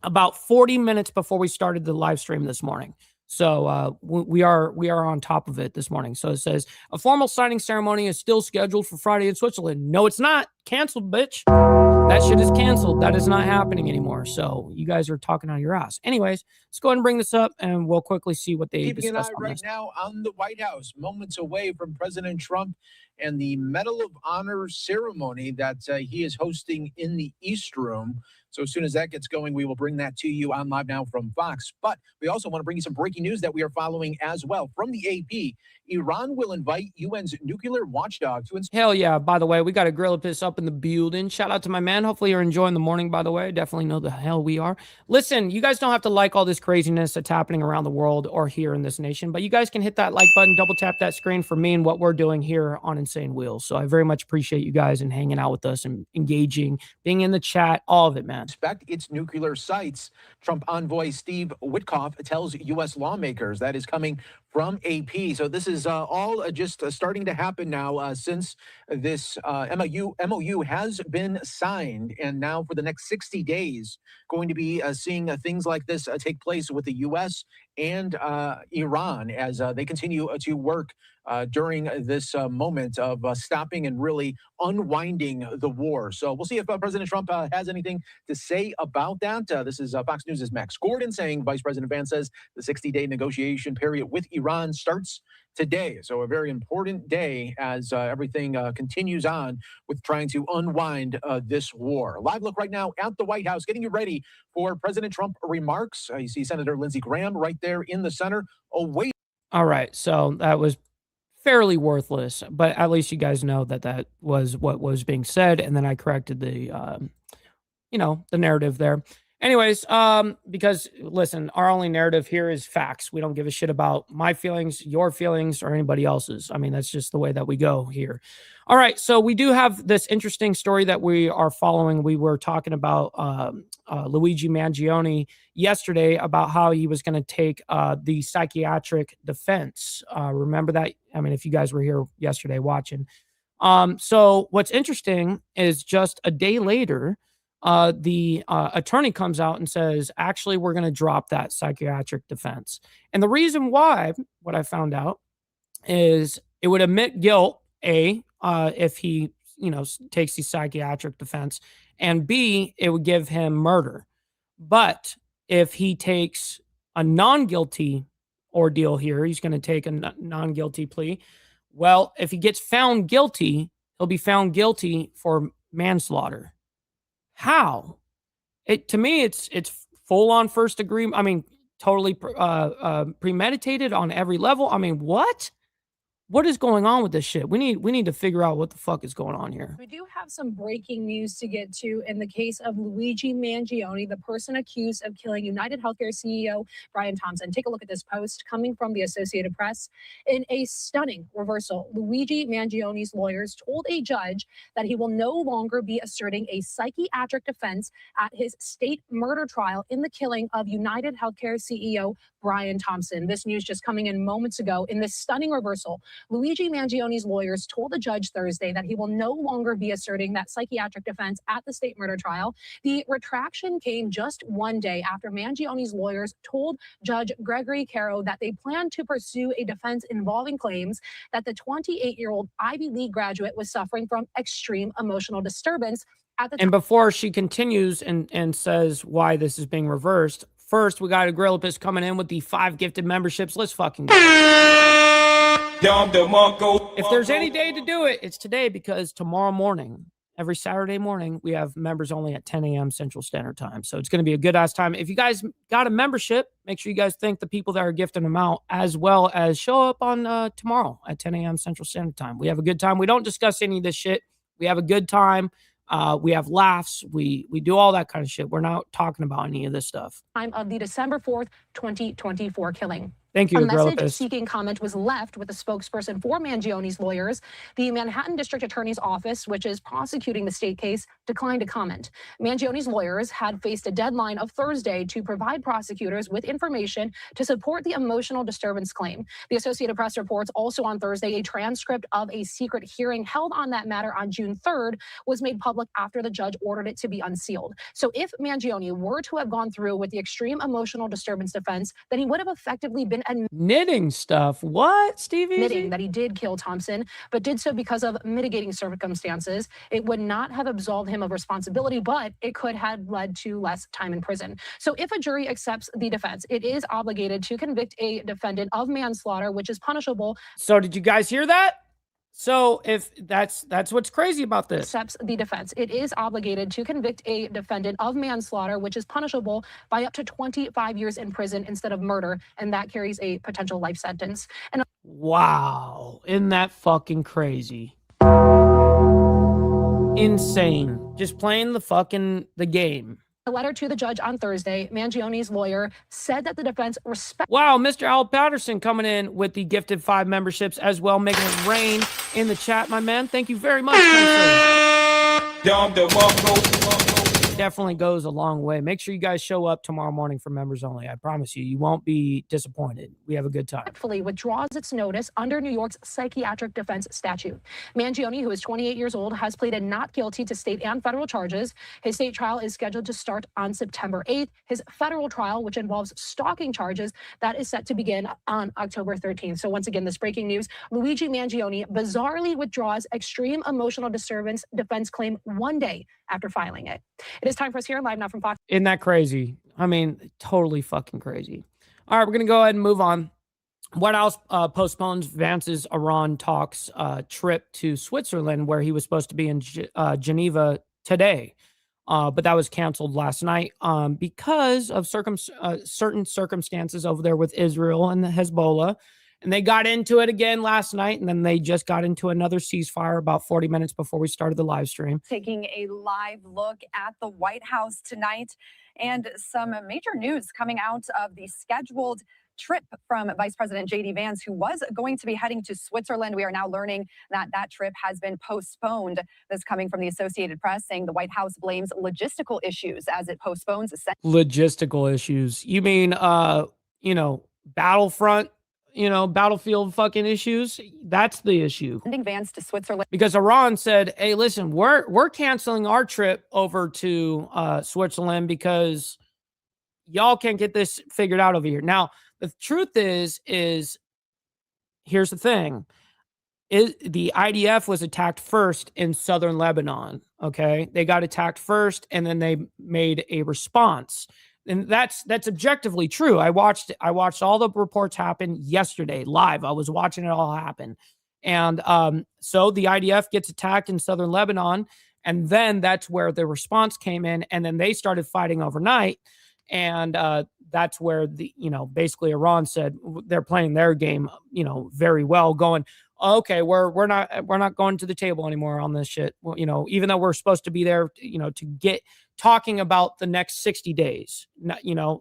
about 40 minutes before we started the live stream this morning. So we are on top of it this morning. So it says a formal signing ceremony is still scheduled for Friday in Switzerland. No, it's not. Canceled, bitch. That shit is canceled. That is not happening anymore. So you guys are talking out of your ass. Anyways, let's go ahead and bring this up, and we'll quickly see what they Keeping an eye discussed on right this. now on the White House, moments away from President Trump and the Medal of Honor ceremony that he is hosting in the East Room. So as soon as that gets going, we will bring that to you on Live Now from Fox. But we also want to bring you some breaking news that we are following as well. From the AP, Iran will invite UN's nuclear watchdog to... Hell yeah. By the way, we got a Gorilla Piss up in the building. Shout out to my man. Hopefully you're enjoying the morning, by the way. Definitely know the hell we are. Listen, you guys don't have to like all this craziness that's happening around the world or here in this nation, but you guys can hit that like button, double tap that screen for me and what we're doing here on Insane Wheels. So I very much appreciate you guys and hanging out with us and engaging, being in the chat, all of it, man. Inspect its nuclear sites. Trump envoy Steve Witkoff tells U.S. lawmakers. That is coming from AP. So this is all just starting to happen now since this MOU has been signed. And now for the next 60 days, going to be seeing things like this take place with the U.S. and Iran as they continue to work during this moment of stopping and really unwinding the war. So we'll see if President Trump has anything to say about that. This is Fox News' Max Gordon saying Vice President Vance says the 60-day negotiation period with Iran starts today. So a very important day as everything continues on with trying to unwind this war. Live look right now at the White House, getting you ready for President Trump remarks. You see Senator Lindsey Graham right there in the center. All right. So that was fairly worthless, but at least you guys know that that was what was being said. And then I corrected the, the narrative there. Anyways, because listen, our only narrative here is facts. We don't give a shit about my feelings, your feelings, or anybody else's. I mean, that's just the way that we go here. All right. So we do have this interesting story that we are following. We were talking about Luigi Mangione yesterday about how he was going to take the psychiatric defense. Remember that? I mean, if you guys were here yesterday watching. So what's interesting is just a day later, the attorney comes out and says, actually, we're going to drop that psychiatric defense. And the reason why, what I found out, is it would admit guilt, A, if he, takes the psychiatric defense, and B, it would give him murder. But if he takes a non-guilty ordeal here, he's going to take a non-guilty plea. Well, if he gets found guilty, he'll be found guilty for manslaughter. How? To me, it's full on first degree. I mean, totally premeditated on every level. I mean, what? What is going on with this shit? We need to figure out what the fuck is going on here. We do have some breaking news to get to in the case of Luigi Mangione, the person accused of killing United Healthcare CEO Brian Thompson. Take a look at this post coming from the Associated Press. In a stunning reversal, Luigi Mangione's lawyers told a judge that he will no longer be asserting a psychiatric defense at his state murder trial in the killing of United Healthcare CEO Brian Thompson. This news just coming in moments ago. In this stunning reversal, Luigi Mangione's lawyers told the judge Thursday that he will no longer be asserting that psychiatric defense at the state murder trial. The retraction came just one day after Mangione's lawyers told Judge Gregory Caro that they plan to pursue a defense involving claims that the 28-year-old Ivy League graduate was suffering from extreme emotional disturbance at the time. And before she continues and says why this is being reversed, first, we got a Gorilla Piss coming in with the 5 gifted memberships. Let's fucking go. If there's any day to do it, it's today, because tomorrow morning, every Saturday morning, we have members only at 10 a.m. Central Standard Time. So it's going to be a good ass time. If you guys got a membership, make sure you guys thank the people that are gifting them out, as well as show up on tomorrow at 10 a.m. Central Standard Time. We have a good time. We don't discuss any of this shit. We have a good time. We have laughs. We do all that kind of shit. We're not talking about any of this stuff. Time of the December 4th, 2024 killing. Thank you, A message Agrippas. seeking comment was left with a spokesperson for Mangione's lawyers. The Manhattan District Attorney's Office, which is prosecuting the state case, declined to comment. Mangione's lawyers had faced a deadline of Thursday to provide prosecutors with information to support the emotional disturbance claim. The Associated Press reports also on Thursday a transcript of a secret hearing held on that matter on June 3rd was made public after the judge ordered it to be unsealed. So if Mangione were to have gone through with the extreme emotional disturbance defense, then he would have effectively been knitting stuff. What, Stevie? admitting that he did kill Thompson, but did so because of mitigating circumstances. It would not have absolved him of responsibility, but it could have led to less time in prison. So if a jury accepts the defense, it is obligated to convict a defendant of manslaughter, which is punishable. So did you guys hear that? So if that's what's crazy about this. Accepts the defense. It is obligated to convict a defendant of manslaughter, which is punishable by up to 25 years in prison instead of murder, and that carries a potential life sentence. And wow, isn't that fucking crazy? Insane. Just playing the game. a letter to the judge on Thursday, Mangione's lawyer said that the defense respects. Wow, Mr. Al Patterson coming in with the gifted 5 memberships as well, making it rain in the chat, my man. Thank you very much. Definitely goes a long way. Make sure you guys show up tomorrow morning for members only. I promise you, you won't be disappointed. We have a good time. Respectfully withdraws its notice under New York's psychiatric defense statute. Mangione, who is 28 years old, has pleaded not guilty to state and federal charges. His state trial is scheduled to start on September 8th. His federal trial, which involves stalking charges, that is set to begin on October 13th. So once again, this breaking news, Luigi Mangione bizarrely withdraws extreme emotional disturbance defense claim 1 day after filing it. It is time for us here live now from Fox. Isn't that crazy? I mean, totally fucking crazy. All right, we're going to go ahead and move on. White House postpones Vance's Iran talks trip to Switzerland, where he was supposed to be in Geneva today. But that was canceled last night because of certain circumstances over there with Israel and the Hezbollah. And they got into it again last night, and then they just got into another ceasefire about 40 minutes before we started the live stream. Taking a live look at the White House tonight and some major news coming out of the scheduled trip from Vice President J.D. Vance, who was going to be heading to Switzerland. We are now learning that that trip has been postponed. This coming from the Associated Press, saying the White House blames logistical issues as it postpones. Logistical issues? You mean, battlefront? Battlefield fucking issues. That's the issue. Sending Vance to Switzerland because Iran said, "Hey, listen, we're canceling our trip over to Switzerland because y'all can't get this figured out over here." Now, the truth is here's the thing: the IDF was attacked first in southern Lebanon. Okay, they got attacked first, and then they made a response. And that's objectively true. I watched all the reports happen yesterday live. I was watching it all happen. And so the IDF gets attacked in southern Lebanon, and then that's where the response came in, and then they started fighting overnight. And that's where basically Iran said they're playing their game, very well, going, okay, we're not going to the table anymore on this shit. Well, even though we're supposed to be there, to get talking about the next 60 days,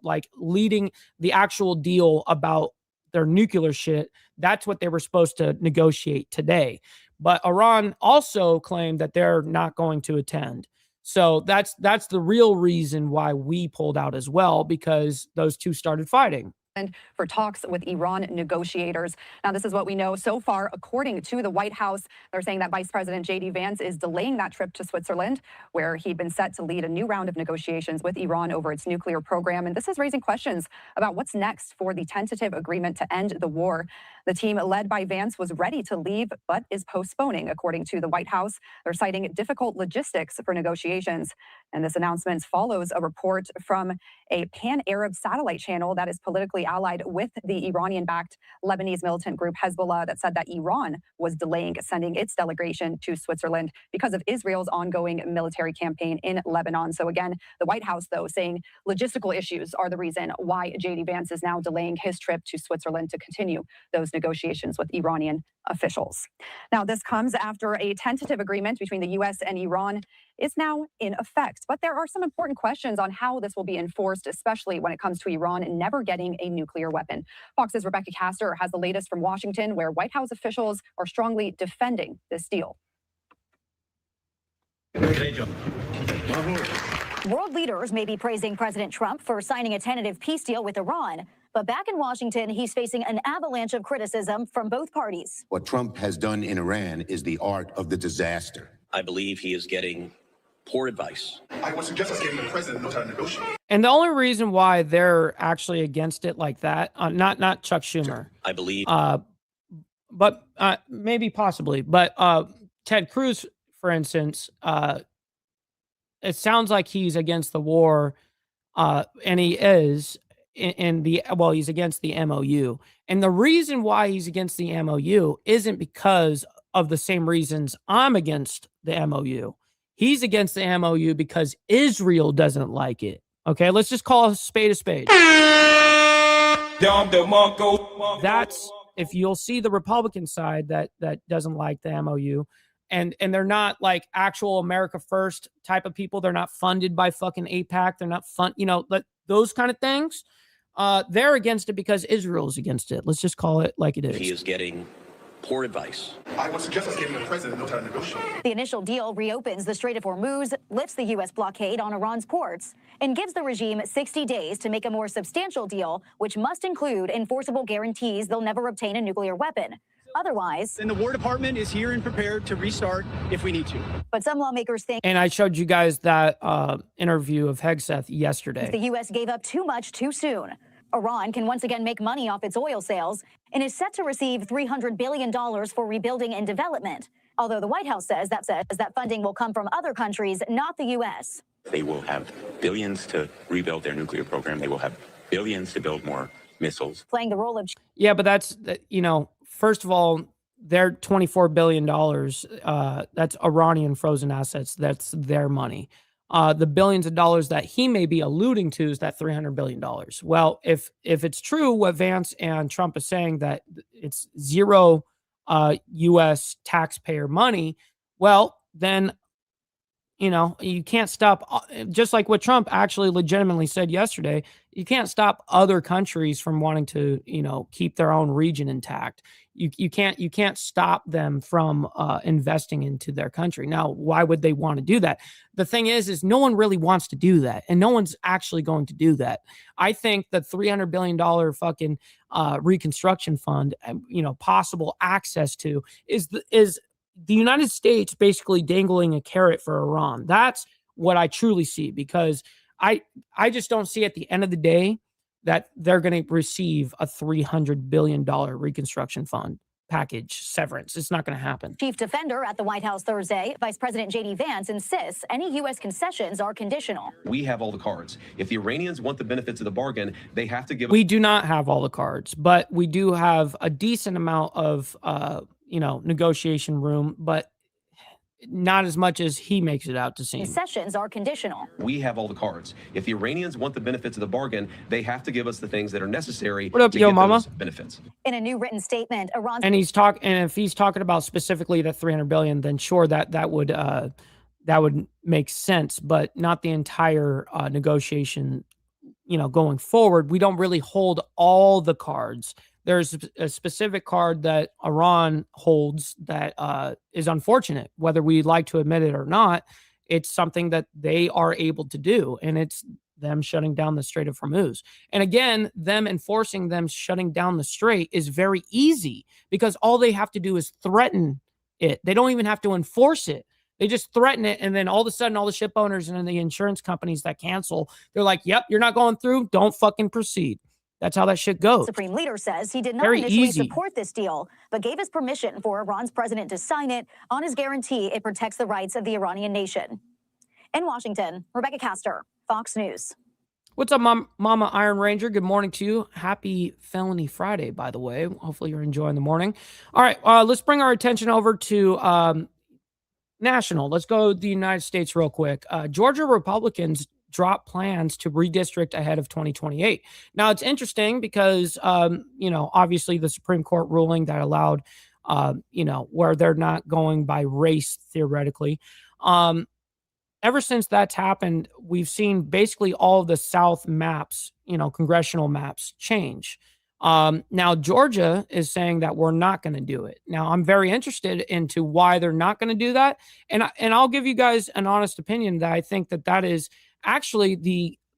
like leading the actual deal about their nuclear shit. That's what they were supposed to negotiate today. But Iran also claimed that they're not going to attend. So that's the real reason why we pulled out as well, because those two started fighting. And for talks with Iran negotiators. Now, this is what we know so far. According to the White House, they're saying that Vice President J.D. Vance is delaying that trip to Switzerland, where he'd been set to lead a new round of negotiations with Iran over its nuclear program. And this is raising questions about what's next for the tentative agreement to end the war. The team led by Vance was ready to leave, but is postponing, according to the White House. They're citing difficult logistics for negotiations. And this announcement follows a report from a pan-Arab satellite channel that is politically allied with the Iranian-backed Lebanese militant group Hezbollah that said that Iran was delaying sending its delegation to Switzerland because of Israel's ongoing military campaign in Lebanon. So again, the White House, though, saying logistical issues are the reason why J.D. Vance is now delaying his trip to Switzerland to continue those negotiations with Iranian officials. Now, this comes after a tentative agreement between the U.S. and Iran is now in effect. But there are some important questions on how this will be enforced, especially when it comes to Iran never getting a nuclear weapon. Fox's Rebecca Castor has the latest from Washington, where White House officials are strongly defending this deal. World leaders may be praising President Trump for signing a tentative peace deal with Iran, but back in Washington, he's facing an avalanche of criticism from both parties. What Trump has done in Iran is the art of the disaster. I believe he is getting poor advice. I would suggest us giving the president no time to negotiate. And the only reason why they're actually against it like that, not Chuck Schumer, I believe, but maybe possibly, but Ted Cruz, for instance, it sounds like he's against the war, and he is he's against the MOU. And the reason why he's against the MOU isn't because of the same reasons I'm against the MOU. He's against the MOU because Israel doesn't like it. Okay, let's just call a spade a spade. That's, if you'll see the Republican side that doesn't like the MOU, and they're not like actual America First type of people. They're not funded by fucking AIPAC. They're not those kind of things. They're against it because Israel's against it. Let's just call it like it is. he is getting poor advice. I would suggest us giving the president no time to negotiate. The initial deal reopens the Strait of Hormuz, lifts the U.S. blockade on Iran's ports, and gives the regime 60 days to make a more substantial deal, which must include enforceable guarantees they'll never obtain a nuclear weapon. Otherwise, and the War Department is here and prepared to restart if we need to. But some lawmakers think, and I showed you guys that interview of Hegseth yesterday. The U.S. gave up too much too soon. Iran can once again make money off its oil sales and is set to receive $300 billion for rebuilding and development. Although the White House says that funding will come from other countries, not the U.S. They will have billions to rebuild their nuclear program. They will have billions to build more missiles. Playing the role of... Yeah, but that's, first of all, their $24 billion, that's Iranian frozen assets. That's their money. The billions of dollars that he may be alluding to is that $300 billion. Well, if it's true what Vance and Trump is saying, that it's zero U.S. taxpayer money, well, then, you can't stop, just like what Trump actually legitimately said yesterday, you can't stop other countries from wanting to, keep their own region intact. You can't stop them from investing into their country. Now, why would they want to do that? The thing is no one really wants to do that, and no one's actually going to do that. I think the $300 billion fucking reconstruction fund, possible access to is the United States basically dangling a carrot for Iran. That's what I truly see, because I just don't see at the end of the day that they're going to receive a $300 billion reconstruction fund package severance. It's not going to happen. Chief Defender at the White House Thursday, Vice President J.D. Vance insists any U.S. concessions are conditional. We have all the cards. If the Iranians want the benefits of the bargain, they have to give... We do not have all the cards, but we do have a decent amount of, negotiation room, but not as much as he makes it out to seem. Concessions are conditional. We have all the cards. If the Iranians want the benefits of the bargain, they have to give us the things that are necessary to get mama? Those benefits. In a new written statement, Iran's... And if he's talking about specifically the $300 billion, then sure, that would make sense, but not the entire negotiation. Going forward, we don't really hold all the cards. There's a specific card that Iran holds that is unfortunate, whether we like to admit it or not. It's something that they are able to do, and it's them shutting down the Strait of Hormuz. And again, them enforcing them shutting down the strait is very easy, because all they have to do is threaten it. They don't even have to enforce it. They just threaten it, and then all of a sudden, all the ship owners and the insurance companies that cancel, they're like, yep, you're not going through, don't fucking proceed. That's how that shit goes. Supreme leader says he did not initially support this deal, but gave his permission for Iran's president to sign it on his guarantee it protects the rights of the Iranian nation. In Washington, Rebecca Castor, Fox News. What's up, Mama Iron Ranger? Good morning to you. Happy Felony Friday, by the way. Hopefully you're enjoying the morning. All right, let's bring our attention over to national. Let's go to the United States real quick. Georgia Republicans drop plans to redistrict ahead of 2028. Now, it's interesting because, obviously the Supreme Court ruling that allowed where they're not going by race theoretically. Ever since that's happened, we've seen basically all of the South maps, congressional maps change. Now Georgia is saying that we're not going to do it. Now I'm very interested into why they're not going to do that. And I'll give you guys an honest opinion that I think that is actually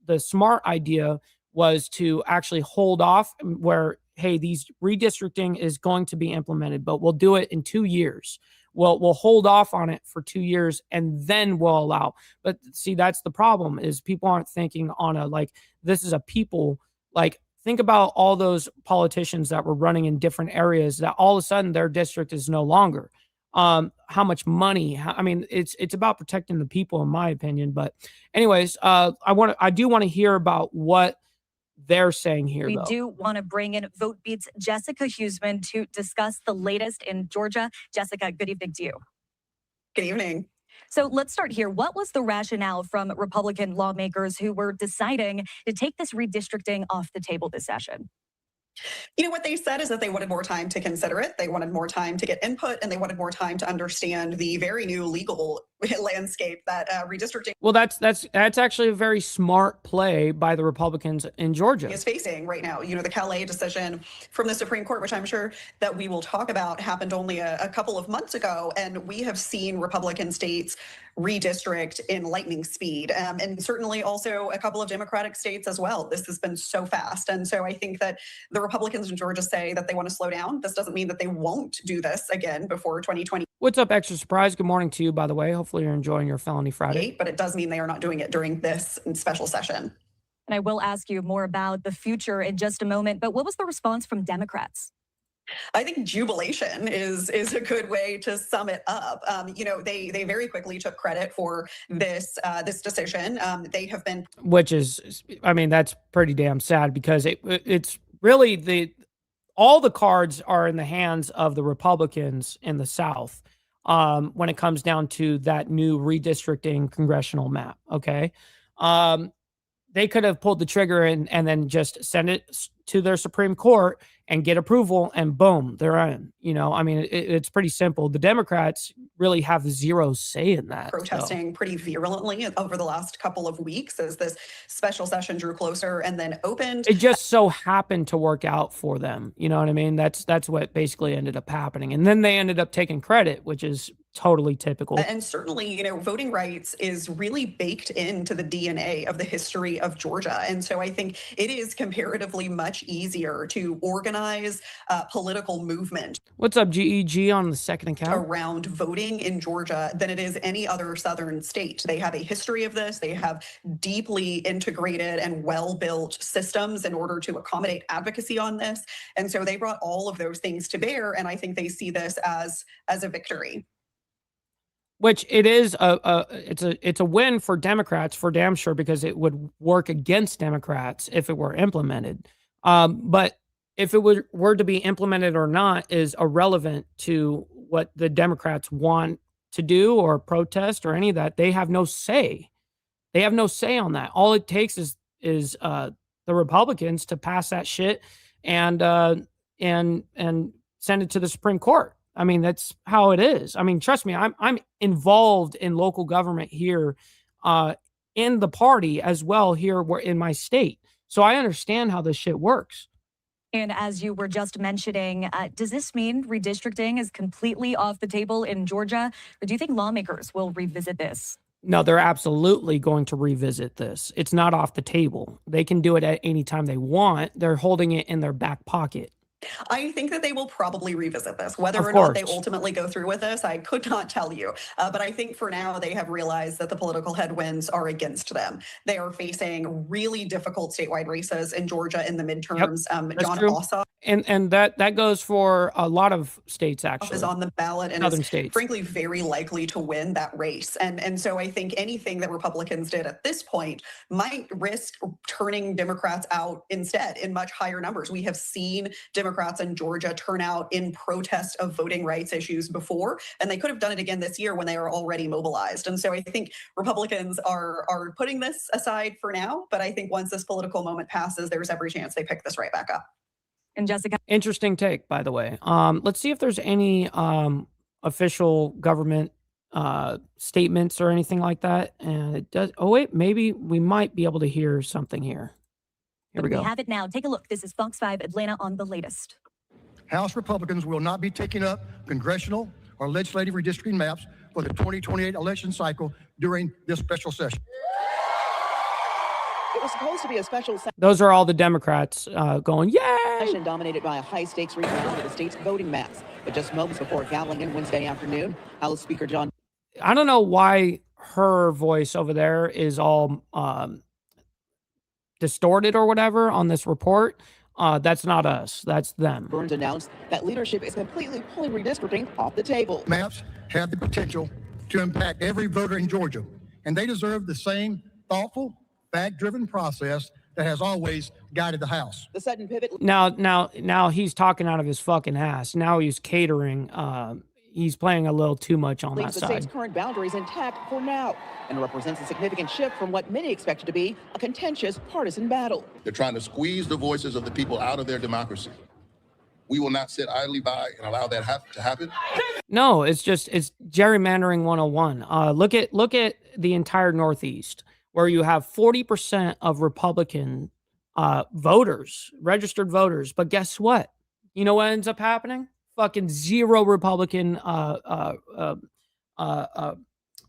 the smart idea was to actually hold off where, hey, these redistricting is going to be implemented, but we'll do it in 2 years. We'll hold off on it for 2 years and then we'll allow. But see, that's the problem is people aren't thinking on this is a people, think about all those politicians that were running in different areas that all of a sudden their district is no longer. How much money? It's about protecting the people in my opinion. But anyways, I do want to hear about what they're saying here. We do want to bring in Vote Beat's Jessica Huseman to discuss the latest in Georgia. Jessica, good evening to you. Good evening. So let's start here. What was the rationale from Republican lawmakers who were deciding to take this redistricting off the table this session? What they said is that they wanted more time to consider it. They wanted more time to get input, and they wanted more time to understand the very new legal landscape that redistricting. Well, that's actually a very smart play by the Republicans in Georgia. Is facing right now. The Calais decision from the Supreme Court, which I'm sure that we will talk about, happened only a couple of months ago, and we have seen Republican states redistrict in lightning speed, and certainly also a couple of Democratic states as well. This has been so fast, and so I think that the Republicans in Georgia say that they want to slow down. This doesn't mean that they won't do this again before 2020. What's up, Extra Surprise? Good morning to you, by the way. Hopefully you're enjoying your Felony Friday. But it does mean they are not doing it during this special session. And I will ask you more about the future in just a moment, but what was the response from Democrats? I think jubilation is a good way to sum it up. They very quickly took credit for this decision. They have been, which is, that's pretty damn sad because it's really all the cards are in the hands of the Republicans in the South when it comes down to that new redistricting congressional map. Okay. They could have pulled the trigger and then just send it to their Supreme Court and get approval and boom, they're in. It's pretty simple. The Democrats really have zero say in that. Protesting pretty virulently over the last couple of weeks as this special session drew closer and then opened. It just so happened to work out for them. You know what I mean? That's what basically ended up happening. And then they ended up taking credit, which is totally typical. And certainly, voting rights is really baked into the DNA of the history of Georgia. And so I think it is comparatively much easier to organize political movement. What's up, GEG on the second account? Around voting in Georgia than it is any other southern state. They have a history of this. They have deeply integrated and well-built systems in order to accommodate advocacy on this. And so they brought all of those things to bear. And I think they see this as a victory. Which it is it's a win for Democrats for damn sure, because it would work against Democrats if it were implemented. But if it were to be implemented or not is irrelevant to what the Democrats want to do or protest or any of that. They have no say. They have no say on that. All it takes is the Republicans to pass that shit and send it to the Supreme Court. That's how it is. Trust me, I'm involved in local government here, in the party as well here in my state. So I understand how this shit works. And as you were just mentioning, does this mean redistricting is completely off the table in Georgia? Or do you think lawmakers will revisit this? No, they're absolutely going to revisit this. It's not off the table. They can do it at any time they want. They're holding it in their back pocket. I think that they will probably revisit this. Whether or not they ultimately go through with this, I could not tell you. But I think for now, they have realized that the political headwinds are against them. They are facing really difficult statewide races in Georgia in the midterms. Yep, John true. Ossoff. And that goes for a lot of states, actually. Is on the ballot and Southern is states. frankly very likely to win that race. And so I think anything that Republicans did at this point might risk turning Democrats out instead in much higher numbers. We have seen Democrats in Georgia turn out in protest of voting rights issues before, and they could have done it again this year when they are already mobilized. And so I think Republicans are putting this aside for now, but I think once this political moment passes, there's every chance they pick this right back up. And Jessica. Interesting take, by the way. Let's see if there's any official government statements or anything like that. And it does. Oh wait, maybe we might be able to hear something here. Here we We go. have it now. Take a look. This is Fox 5 Atlanta on the latest. House Republicans will not be taking up congressional or legislative redistricting maps for the 2028 election cycle during this special session. It was supposed to be a special Those are all the Democrats going, yay! session dominated by a high-stakes reround of the state's voting maps. But just moments before gaveling in Wednesday afternoon, House Speaker John. I don't know why her voice over there is all distorted or whatever on this report. That's not us. That's them. Burns announced that leadership is completely pulling redistricting off the table. Maps have the potential to impact every voter in Georgia, and they deserve the same thoughtful, fact-driven process that has always guided the House. The sudden pivot. Now he's talking out of his fucking ass. Now he's catering. He's playing a little too much on that leaves the side. state's current boundaries intact for now and represents a significant shift from what many expected to be a contentious partisan battle. They're trying to squeeze the voices of the people out of their democracy. We will not sit idly by and allow that to happen. No, it's gerrymandering 101. Look at the entire Northeast, where you have 40% of Republican voters, registered voters. But guess what? You know what ends up happening? Fucking zero Republican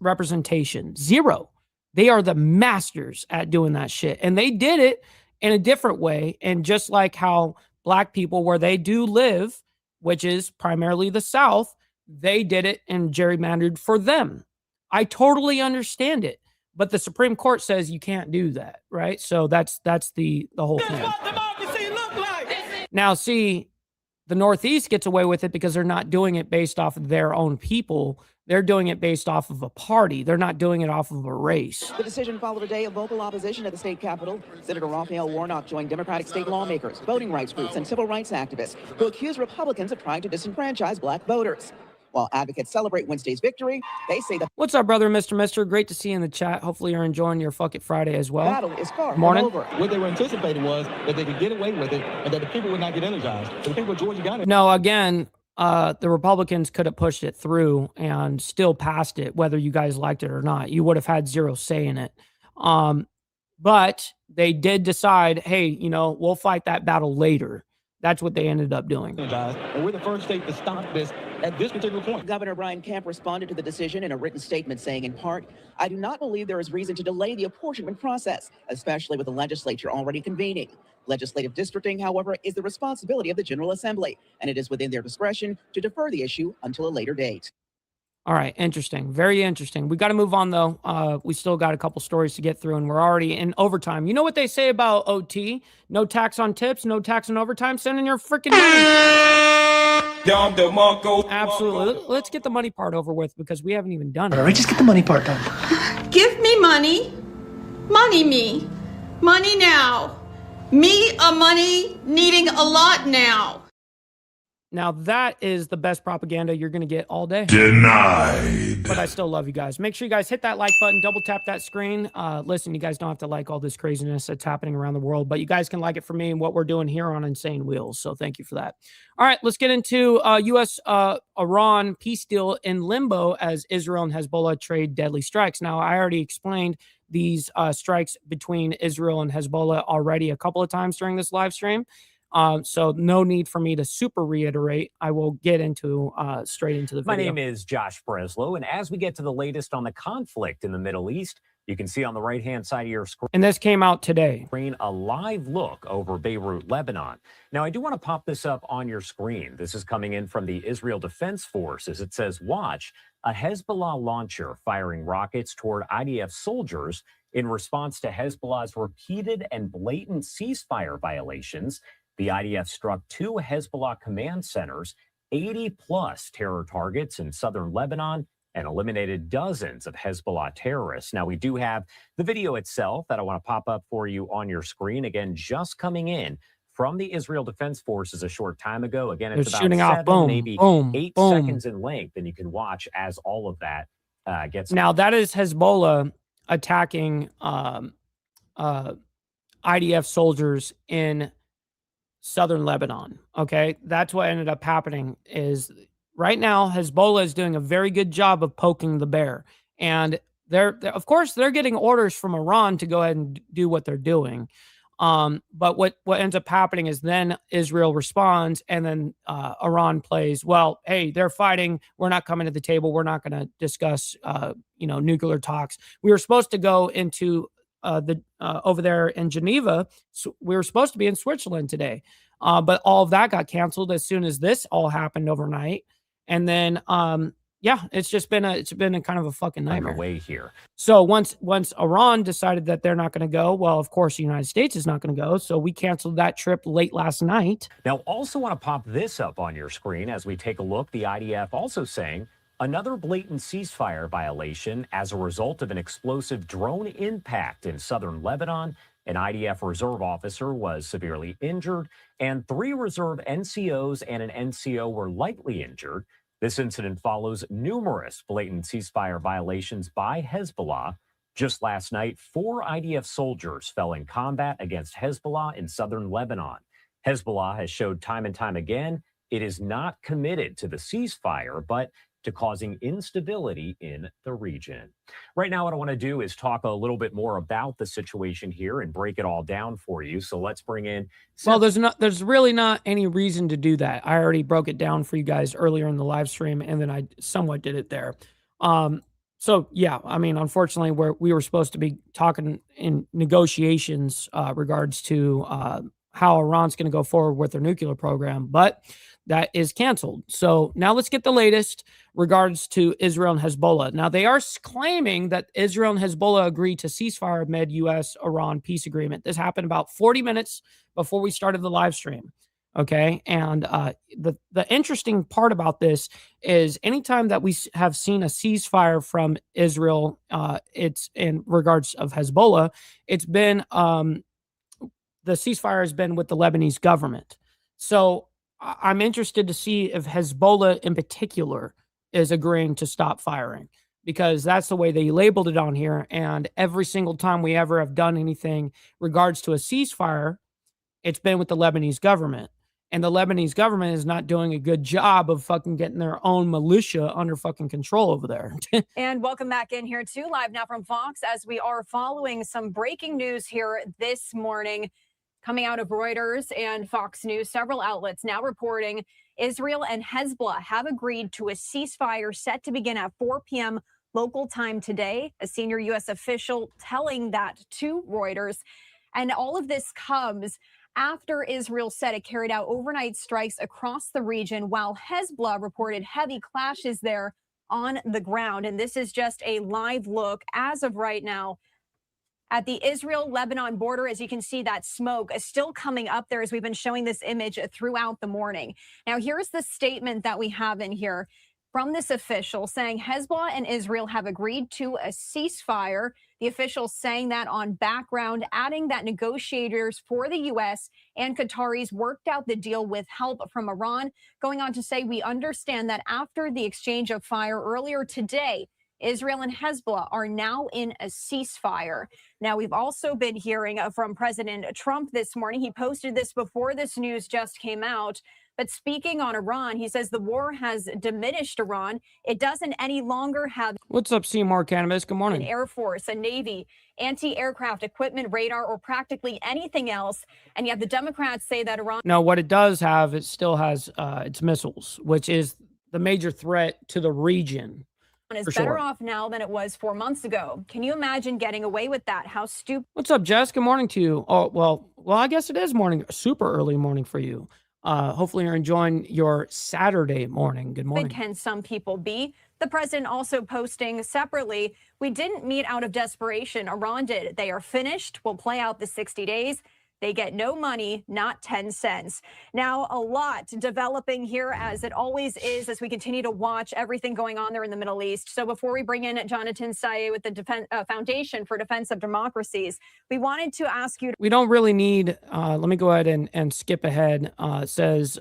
representation. Zero. They are the masters at doing that shit. And they did it in a different way. And just like how Black people, where they do live, which is primarily the South, they did it and gerrymandered for them. I totally understand it. But the Supreme Court says you can't do that, right? So that's the whole thing. That's what democracy look like. Now, see, the Northeast gets away with it because they're not doing it based off of their own people. They're doing it based off of a party. They're not doing it off of a race. The decision followed a day of vocal opposition at the state capitol. Senator Raphael Warnock joined Democratic state lawmakers, voting rights groups, and civil rights activists who accused Republicans of trying to disenfranchise Black voters. While advocates celebrate Wednesday's victory, they say the What's up, brother, Mr. Great to see you in the chat. Hopefully you're enjoying your fuck it Friday as well. battle is far Morning. from over. What they were anticipating was that they could get away with it and that the people would not get energized. So the people of Georgia got it. No, again, the Republicans could have pushed it through and still passed it, whether you guys liked it or not. You would have had zero say in it. But they did decide, hey, we'll fight that battle later. That's what they ended up doing. And we're the first state to stop this at this particular point. Governor Brian Kemp responded to the decision in a written statement saying, in part, I do not believe there is reason to delay the apportionment process, especially with the legislature already convening. Legislative districting, however, is the responsibility of the General Assembly, and it is within their discretion to defer the issue until a later date. All right. Interesting. Very interesting. We got to move on, though. We still got a couple stories to get through, and we're already in overtime. You know what they say about OT? No tax on tips, no tax on overtime. Send in your freaking money. Absolutely. Let's get the money part over with because we haven't even done it. All right, just get the money part done. Give me money. Money me. Money now. Me a money needing a lot now. Now, that is the best propaganda you're going to get all day. Denied. But I still love you guys. Make sure you guys hit that like button, double tap that screen. Listen, you guys don't have to like all this craziness that's happening around the world, but you guys can like it for me and what we're doing here on Insane Wheels. So thank you for that. All right, let's get into U.S.-Iran peace deal in limbo as Israel and Hezbollah trade deadly strikes. Now, I already explained these strikes between Israel and Hezbollah already a couple of times during this live stream. So no need for me to super reiterate. I will get into straight into the video. My name is Josh Breslow, and as we get to the latest on the conflict in the Middle East, you can see on the right-hand side of your screen. And this came out today. A live look over Beirut, Lebanon. Now, I do want to pop this up on your screen. This is coming in from the Israel Defense Forces. It says, watch a Hezbollah launcher firing rockets toward IDF soldiers in response to Hezbollah's repeated and blatant ceasefire violations. The IDF struck 2 Hezbollah command centers, 80-plus terror targets in southern Lebanon, and eliminated dozens of Hezbollah terrorists. Now, we do have the video itself that I want to pop up for you on your screen. Again, just coming in from the Israel Defense Forces a short time ago. Again, it's about shooting 7, off. Boom, maybe boom, 8 boom. seconds in length, and you can watch as all of that gets... Now, that is Hezbollah attacking IDF soldiers in southern Lebanon. Okay, that's what ended up happening. Is right now Hezbollah is doing a very good job of poking the bear, and they're of course they're getting orders from Iran to go ahead and do what they're doing. But what ends up happening is then Israel responds, and then Iran plays, well, hey, they're fighting. We're not coming to the table. We're not going to discuss, nuclear talks. We were supposed to go into over there in Geneva. So we were supposed to be in Switzerland today, but all of that got canceled as soon as this all happened overnight. And then, it's been a kind of a fucking nightmare. Underway here. So once Iran decided that they're not going to go, well, of course, the United States is not going to go. So we canceled that trip late last night. Now, also want to pop this up on your screen as we take a look. The IDF also saying another blatant ceasefire violation as a result of an explosive drone impact in southern Lebanon. An IDF reserve officer was severely injured, and 3 reserve NCOs and an NCO were lightly injured. This incident follows numerous blatant ceasefire violations by Hezbollah. Just last night, 4 IDF soldiers fell in combat against Hezbollah in southern Lebanon. Hezbollah has showed time and time again it is not committed to the ceasefire, but to causing instability in the region. Right now, what I want to do is talk a little bit more about the situation here and break it all down for you. So let's bring in. Well, there's really not any reason to do that. I already broke it down for you guys earlier in the live stream, and then I somewhat did it there. So yeah, I mean, unfortunately, we were supposed to be talking in negotiations regards to how Iran's going to go forward with their nuclear program, but that is canceled. So now let's get the latest regards to Israel and Hezbollah. Now they are claiming that Israel and Hezbollah agreed to ceasefire amid U.S.-Iran peace agreement. This happened about 40 minutes before we started the live stream. Okay, and the interesting part about this is anytime that we have seen a ceasefire from Israel, it's in regards of Hezbollah, it's been the ceasefire has been with the Lebanese government. So I'm interested to see if Hezbollah in particular is agreeing to stop firing, because that's the way they labeled it on here. And every single time we ever have done anything regards to a ceasefire, it's been with the Lebanese government. And the Lebanese government is not doing a good job of fucking getting their own militia under fucking control over there. And welcome back in here too, live now from Fox, as we are following some breaking news here this morning coming out of Reuters and Fox News. Several outlets now reporting Israel and Hezbollah have agreed to a ceasefire set to begin at 4 p.m. local time today. A senior U.S. official telling that to Reuters. And all of this comes after Israel said it carried out overnight strikes across the region, while Hezbollah reported heavy clashes there on the ground. And this is just a live look as of right now at the Israel-Lebanon border. As you can see, that smoke is still coming up there as we've been showing this image throughout the morning. Now, here's the statement that we have in here from this official saying Hezbollah and Israel have agreed to a ceasefire. The official saying that on background, adding that negotiators for the U.S. and Qataris worked out the deal with help from Iran, going on to say we understand that after the exchange of fire earlier today, Israel and Hezbollah are now in a ceasefire. Now, we've also been hearing from President Trump this morning. He posted this before this news just came out. But speaking on Iran, he says the war has diminished Iran. It doesn't any longer have. What's up, Seymour Cannabis? Good morning. An Air Force, a Navy, anti-aircraft equipment, radar, or practically anything else. And yet the Democrats say that Iran. No, what it does have, it still has its missiles, which is the major threat to the region. Is better off now than it was 4 months ago. Can you imagine getting away with that? How stupid. What's up, Jess? Good morning to you. Oh, well, I guess it is morning, super early morning for you. Hopefully you're enjoying your Saturday morning. Good morning. Can some people be? The president also posting separately, we didn't meet out of desperation. Iran did. They are finished. We'll play out the 60 days. They get no money, not 10 cents. Now, a lot developing here, as it always is, as we continue to watch everything going on there in the Middle East. So before we bring in Jonathan Saye with the Foundation for Defense of Democracies, we wanted to ask you. We don't really need, let me go ahead and skip ahead. It says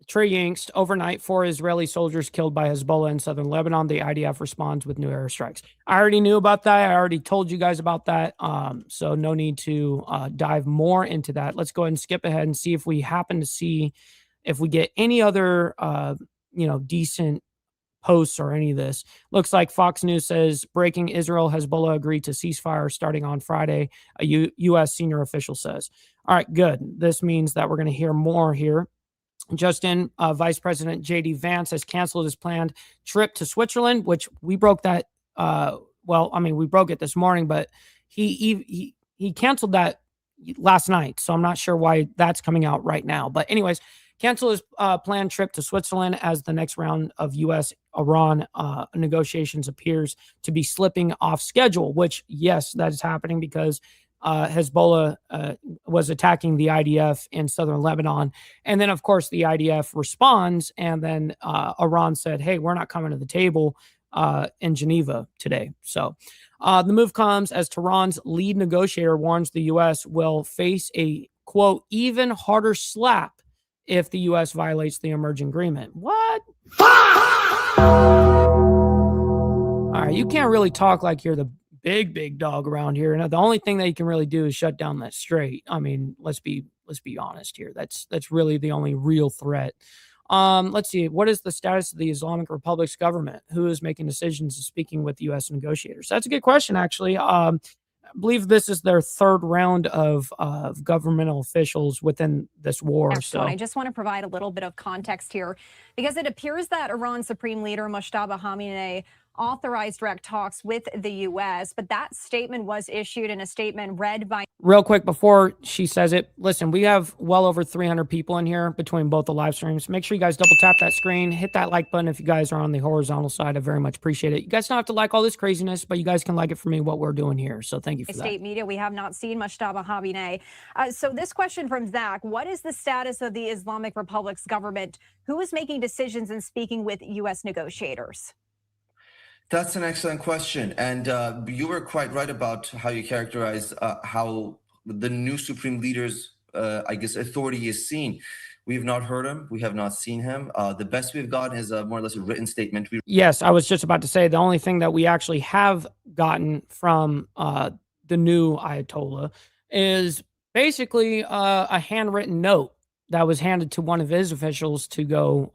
Trey Yingst, overnight, 4 Israeli soldiers killed by Hezbollah in southern Lebanon. The IDF responds with new airstrikes. I already knew about that. I already told you guys about that. So no need to dive more into that. Let's go ahead and skip ahead and see if we happen to see if we get any other, decent posts or any of this. Looks like Fox News says breaking Israel Hezbollah agreed to ceasefire starting on Friday, a U.S. senior official says. All right, good. This means that we're going to hear more here. Just in, Vice President J.D. Vance has canceled his planned trip to Switzerland, which we broke that. We broke it this morning, but he canceled that last night. So I'm not sure why that's coming out right now. But anyways, cancel his planned trip to Switzerland as the next round of U.S.-Iran negotiations appears to be slipping off schedule, which, yes, that is happening because Hezbollah was attacking the IDF in southern Lebanon. And then, of course, the IDF responds. And then Iran said, hey, we're not coming to the table in Geneva today. So the move comes as Tehran's lead negotiator warns the U.S. will face a, quote, even harder slap if the U.S. violates the emerging agreement. What? All right, you can't really talk like you're the big dog around here. And the only thing that you can really do is shut down that strait. I mean, let's be honest here. That's really the only real threat. Let's see. What is the status of the Islamic Republic's government? Who is making decisions and speaking with U.S. negotiators? That's a good question, actually. I believe this is their third round of governmental officials within this war. Excellent. I just want to provide a little bit of context here because it appears that Iran's Supreme Leader Mojtaba Khamenei authorized direct talks with the U.S., but that statement was issued in a statement read by... Real quick, before she says it, listen, we have well over 300 people in here between both the live streams. Make sure you guys double tap that screen, hit that like button if you guys are on the horizontal side. I very much appreciate it. You guys don't have to like all this craziness, but you guys can like it for me, what we're doing here. So thank you for that. State media, we have not seen Mojtaba Khamenei. So this question from Zach, what is the status of the Islamic Republic's government? Who is making decisions and speaking with U.S. negotiators? That's an excellent question. And you were quite right about how you characterize how the new Supreme Leader's, authority is seen. We have not heard him. We have not seen him. The best we've gotten is more or less a written statement. Yes, I was just about to say the only thing that we actually have gotten from the new Ayatollah is basically a handwritten note that was handed to one of his officials to go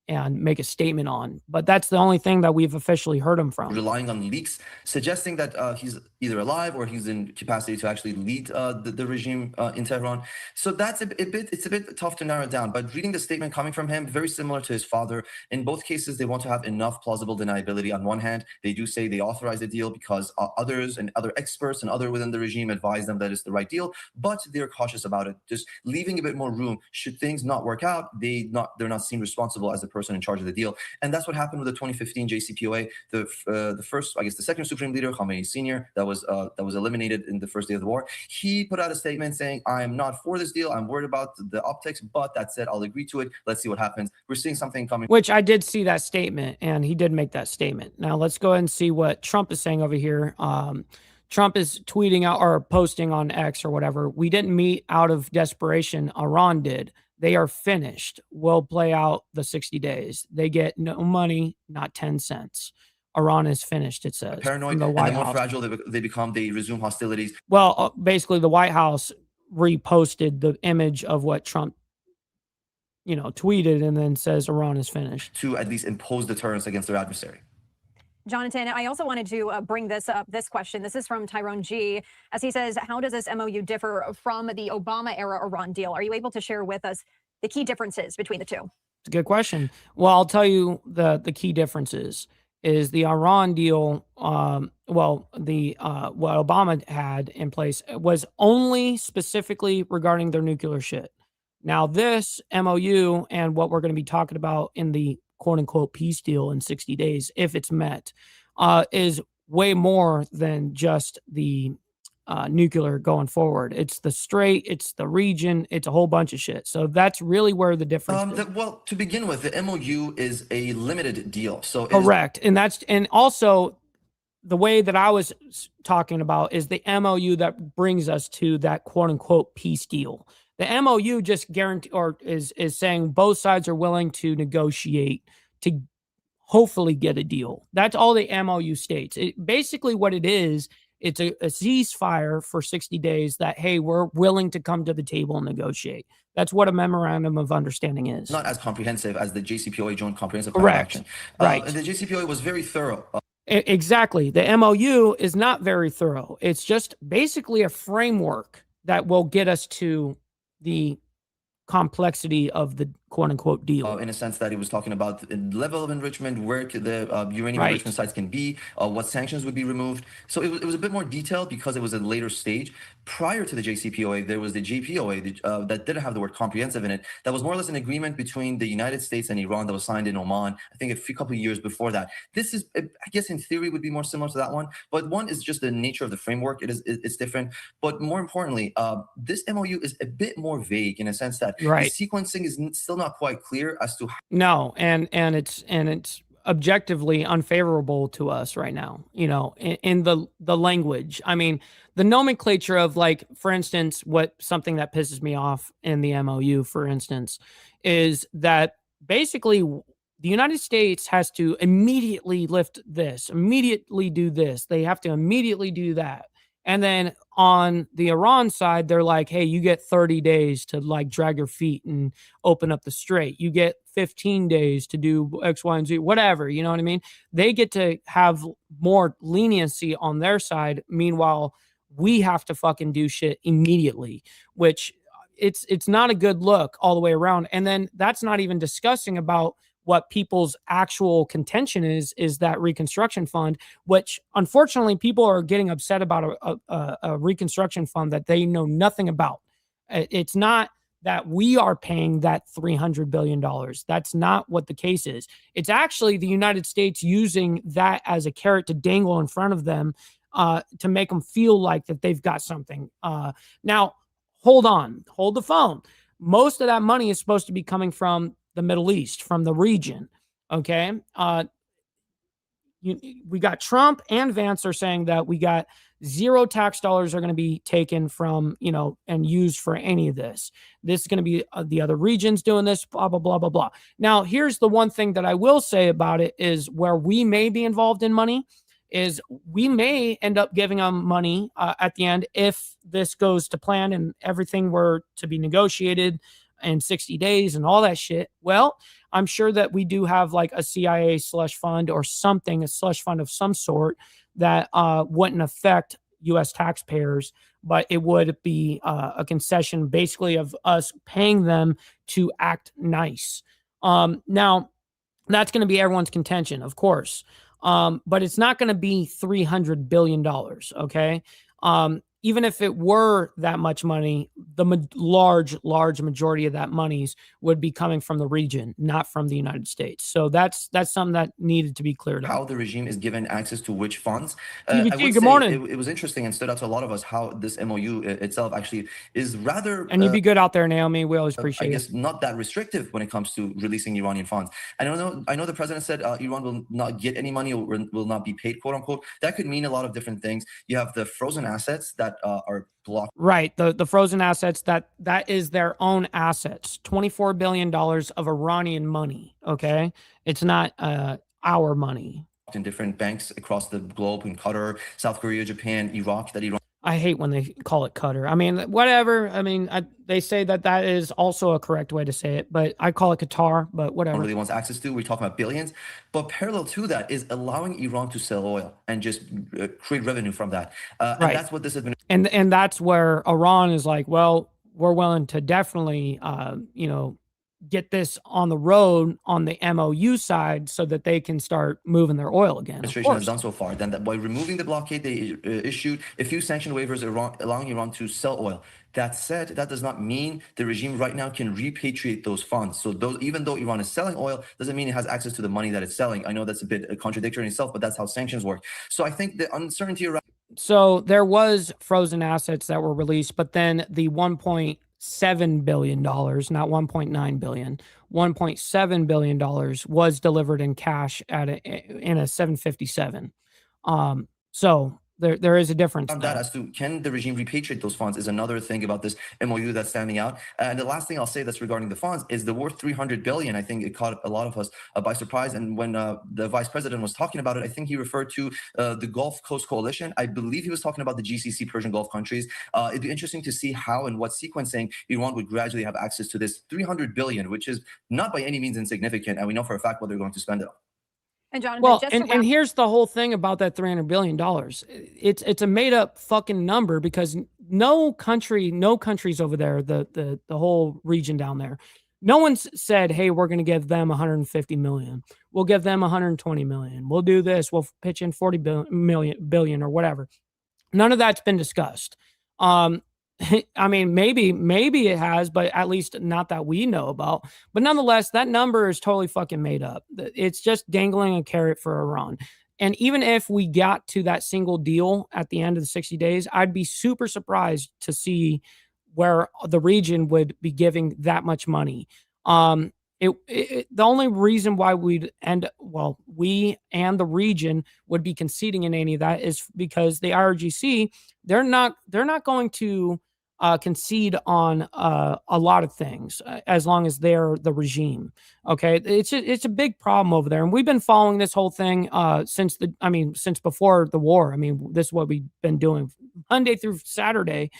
and make a statement on. But that's the only thing that we've officially heard him from. Relying on leaks, suggesting that he's either alive or he's in capacity to actually lead the regime in Tehran. So that's it's a bit tough to narrow down. But reading the statement coming from him, very similar to his father. In both cases, they want to have enough plausible deniability. On one hand, they do say they authorize the deal because others and other experts and other within the regime advise them that it's the right deal, but they're cautious about it, just leaving a bit more room. Should things not work out, they're not seen responsible as the person in charge of the deal. And that's what happened with the 2015 JCPOA. The first, the second Supreme Leader, Khamenei Sr., that was eliminated in the first day of the war. He put out a statement saying, I am not for this deal. I'm worried about the optics, but that said, I'll agree to it. Let's see what happens. We're seeing something coming. Which I did see that statement, and he did make that statement. Now let's go ahead and see what Trump is saying over here. Trump is tweeting out or posting on X or whatever. We didn't meet out of desperation. Iran did. They are finished. We'll play out the 60 days. They get no money, not 10 cents. Iran is finished, it says. Paranoid, and the more fragile they become, they resume hostilities. Well, basically, the White House reposted the image of what Trump, tweeted and then says Iran is finished. To at least impose deterrence against their adversary. Jonathan, I also wanted to bring this up, this question. This is from Tyrone G. As he says, how does this MOU differ from the Obama-era Iran deal? Are you able to share with us the key differences between the two? It's a good question. Well, I'll tell you the key differences is the Iran deal, what Obama had in place was only specifically regarding their nuclear shit. Now, this MOU and what we're going to be talking about in the quote-unquote peace deal in 60 days, if it's met, is way more than just the nuclear going forward. It's the strait, it's the region, it's a whole bunch of shit. So that's really where the difference is. Well, to begin with, the MOU is a limited deal. So correct. And also the way that I was talking about is the MOU that brings us to that quote-unquote peace deal. The MOU just guarantee or is saying both sides are willing to negotiate to hopefully get a deal. That's all the MOU states. Basically what it is, it's a ceasefire for 60 days that, hey, we're willing to come to the table and negotiate. That's what a memorandum of understanding is. Not as comprehensive as the JCPOA Joint Comprehensive Plan of Correct. Action. Right. And the JCPOA was very thorough. Exactly. The MOU is not very thorough. It's just basically a framework that will get us to the complexity of the quote unquote deal. In a sense that it was talking about the level of enrichment, where the uranium Right. enrichment sites can be, what sanctions would be removed. So it was a bit more detailed because it was a later stage. Prior to the JCPOA, there was the JPOA that didn't have the word comprehensive in it. That was more or less an agreement between the United States and Iran that was signed in Oman, I think a couple of years before that. This is, I guess in theory, would be more similar to that one. But one is just the nature of the framework. It's different. But more importantly, this MOU is a bit more vague in a sense that Right. the sequencing is still not quite clear as to how. No, and it's objectively unfavorable to us right now, you know, in the language. I mean, the nomenclature of, like, for instance, something that pisses me off in the MOU, for instance, is that basically the United States has to immediately lift this, immediately do this. They have to immediately do that. And then on the Iran side, they're like, hey, you get 30 days to, like, drag your feet and open up the strait. You get 15 days to do X, Y, and Z, whatever. You know what I mean? They get to have more leniency on their side. Meanwhile, we have to fucking do shit immediately, which it's not a good look all the way around. And then that's not even discussing about what people's actual contention is that reconstruction fund, which unfortunately people are getting upset about a reconstruction fund that they know nothing about. It's not that we are paying that $300 billion. That's not what the case is. It's actually the United States using that as a carrot to dangle in front of them to make them feel like that they've got something. Now, hold the phone. Most of that money is supposed to be coming from the Middle East, from the region. Okay. We got Trump and Vance are saying that we got zero tax dollars are going to be taken from, you know, and used for any of this. This is going to be the other regions doing this, blah, blah, blah, blah, blah. Now, here's the one thing that I will say about it is where we may be involved in money is we may end up giving them money at the end if this goes to plan and everything were to be negotiated in 60 days and all that shit. Well, I'm sure that we do have like a CIA slush fund or something, a slush fund of some sort that wouldn't affect U.S. taxpayers, but it would be a concession basically of us paying them to act nice. Now, that's going to be everyone's contention, of course. But it's not going to be $300 billion, okay? Even if it were that much money, the large majority of that monies would be coming from the region, not from the United States. So that's something that needed to be cleared up. How the regime is given access to which funds. Good morning. It was interesting and stood out to a lot of us how this MOU itself actually is rather... And you'd be good out there, Naomi. We always appreciate it. I guess not that restrictive when it comes to releasing Iranian funds. I know the president said Iran will not get any money or will not be paid, quote unquote. That could mean a lot of different things. You have the frozen assets that are blocked. Right. The frozen assets, that is their own assets. $24 billion of Iranian money. Okay. It's not our money. In different banks across the globe, in Qatar, South Korea, Japan, Iraq, that Iran... I hate when they call it Qatar. I mean, whatever. I mean, they say that is also a correct way to say it, but I call it Qatar, but whatever. Really wants access to. We're talking about billions. But parallel to that is allowing Iran to sell oil and just create revenue from that. Right. And that's what this has been. And that's where Iran is like, well, we're willing to definitely, get this on the road on the MOU side so that they can start moving their oil again. Administration has done so far. Then that by removing the blockade, they issued a few sanction waivers allowing Iran to sell oil. That said, that does not mean the regime right now can repatriate those funds. So even though Iran is selling oil, doesn't mean it has access to the money that it's selling. I know that's a bit contradictory in itself, but that's how sanctions work. So I think the uncertainty around... So there was frozen assets that were released, but then the $1.7 billion, not $1.9 billion, $1.7 billion was delivered in cash in a 757. So There is a difference. On that, as to can the regime repatriate those funds, is another thing about this MOU that's standing out. And the last thing I'll say that's regarding the funds is the worth $300 billion. I think it caught a lot of us by surprise. And when the vice president was talking about it, I think he referred to the Gulf Coast Coalition. I believe he was talking about the GCC, Persian Gulf countries. It'd be interesting to see how and what sequencing Iran would gradually have access to this $300 billion, which is not by any means insignificant. And we know for a fact what they're going to spend it on. And Jonathan, well, just and here's the whole thing about that $300 billion. It's a made up fucking number, because no countries over there, the whole region down there, no one's said, hey, we're going to give them 150 million. We'll give them 120 million. We'll do this. We'll pitch in 40 billion or whatever. None of that's been discussed. I mean, maybe it has, but at least not that we know about. But nonetheless, that number is totally fucking made up. It's just dangling a carrot for Iran. And even if we got to that single deal at the end of the 60 days, I'd be super surprised to see where the region would be giving that much money. The only reason why we and the region would be conceding in any of that is because the IRGC, they're not going to concede on a lot of things as long as they're the regime. Okay, it's a big problem over there, and we've been following this whole thing since before the war. I mean, this is what we've been doing Monday through Saturday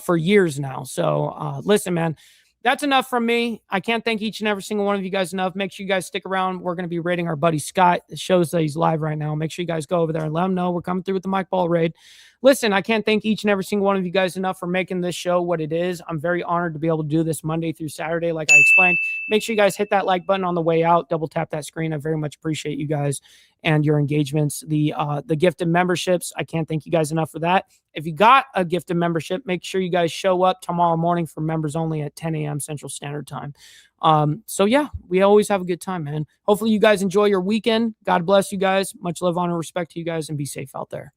for years now. So listen, man. That's enough from me. I can't thank each and every single one of you guys enough. Make sure you guys stick around. We're going to be raiding our buddy Scott. It shows that he's live right now. Make sure you guys go over there and let him know we're coming through with the Mike Ball raid. Listen, I can't thank each and every single one of you guys enough for making this show what it is. I'm very honored to be able to do this Monday through Saturday, like I explained. Make sure you guys hit that like button on the way out. Double tap that screen. I very much appreciate you guys and your engagements. The gifted memberships, I can't thank you guys enough for that. If you got a gifted membership, make sure you guys show up tomorrow morning for members only at 10 a.m. Central Standard Time. So yeah, we always have a good time, man. Hopefully you guys enjoy your weekend. God bless you guys. Much love, honor, respect to you guys, and be safe out there.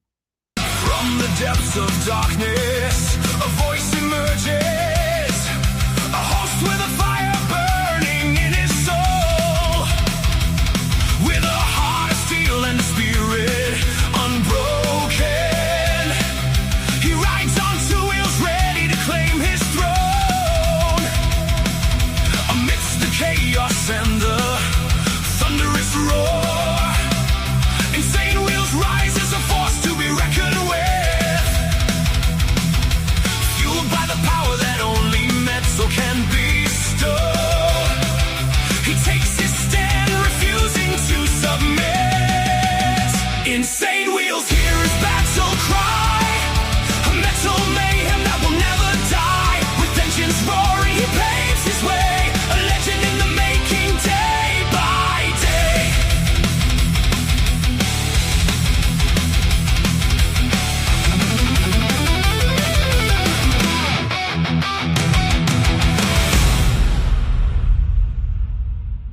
From the depths of darkness, a voice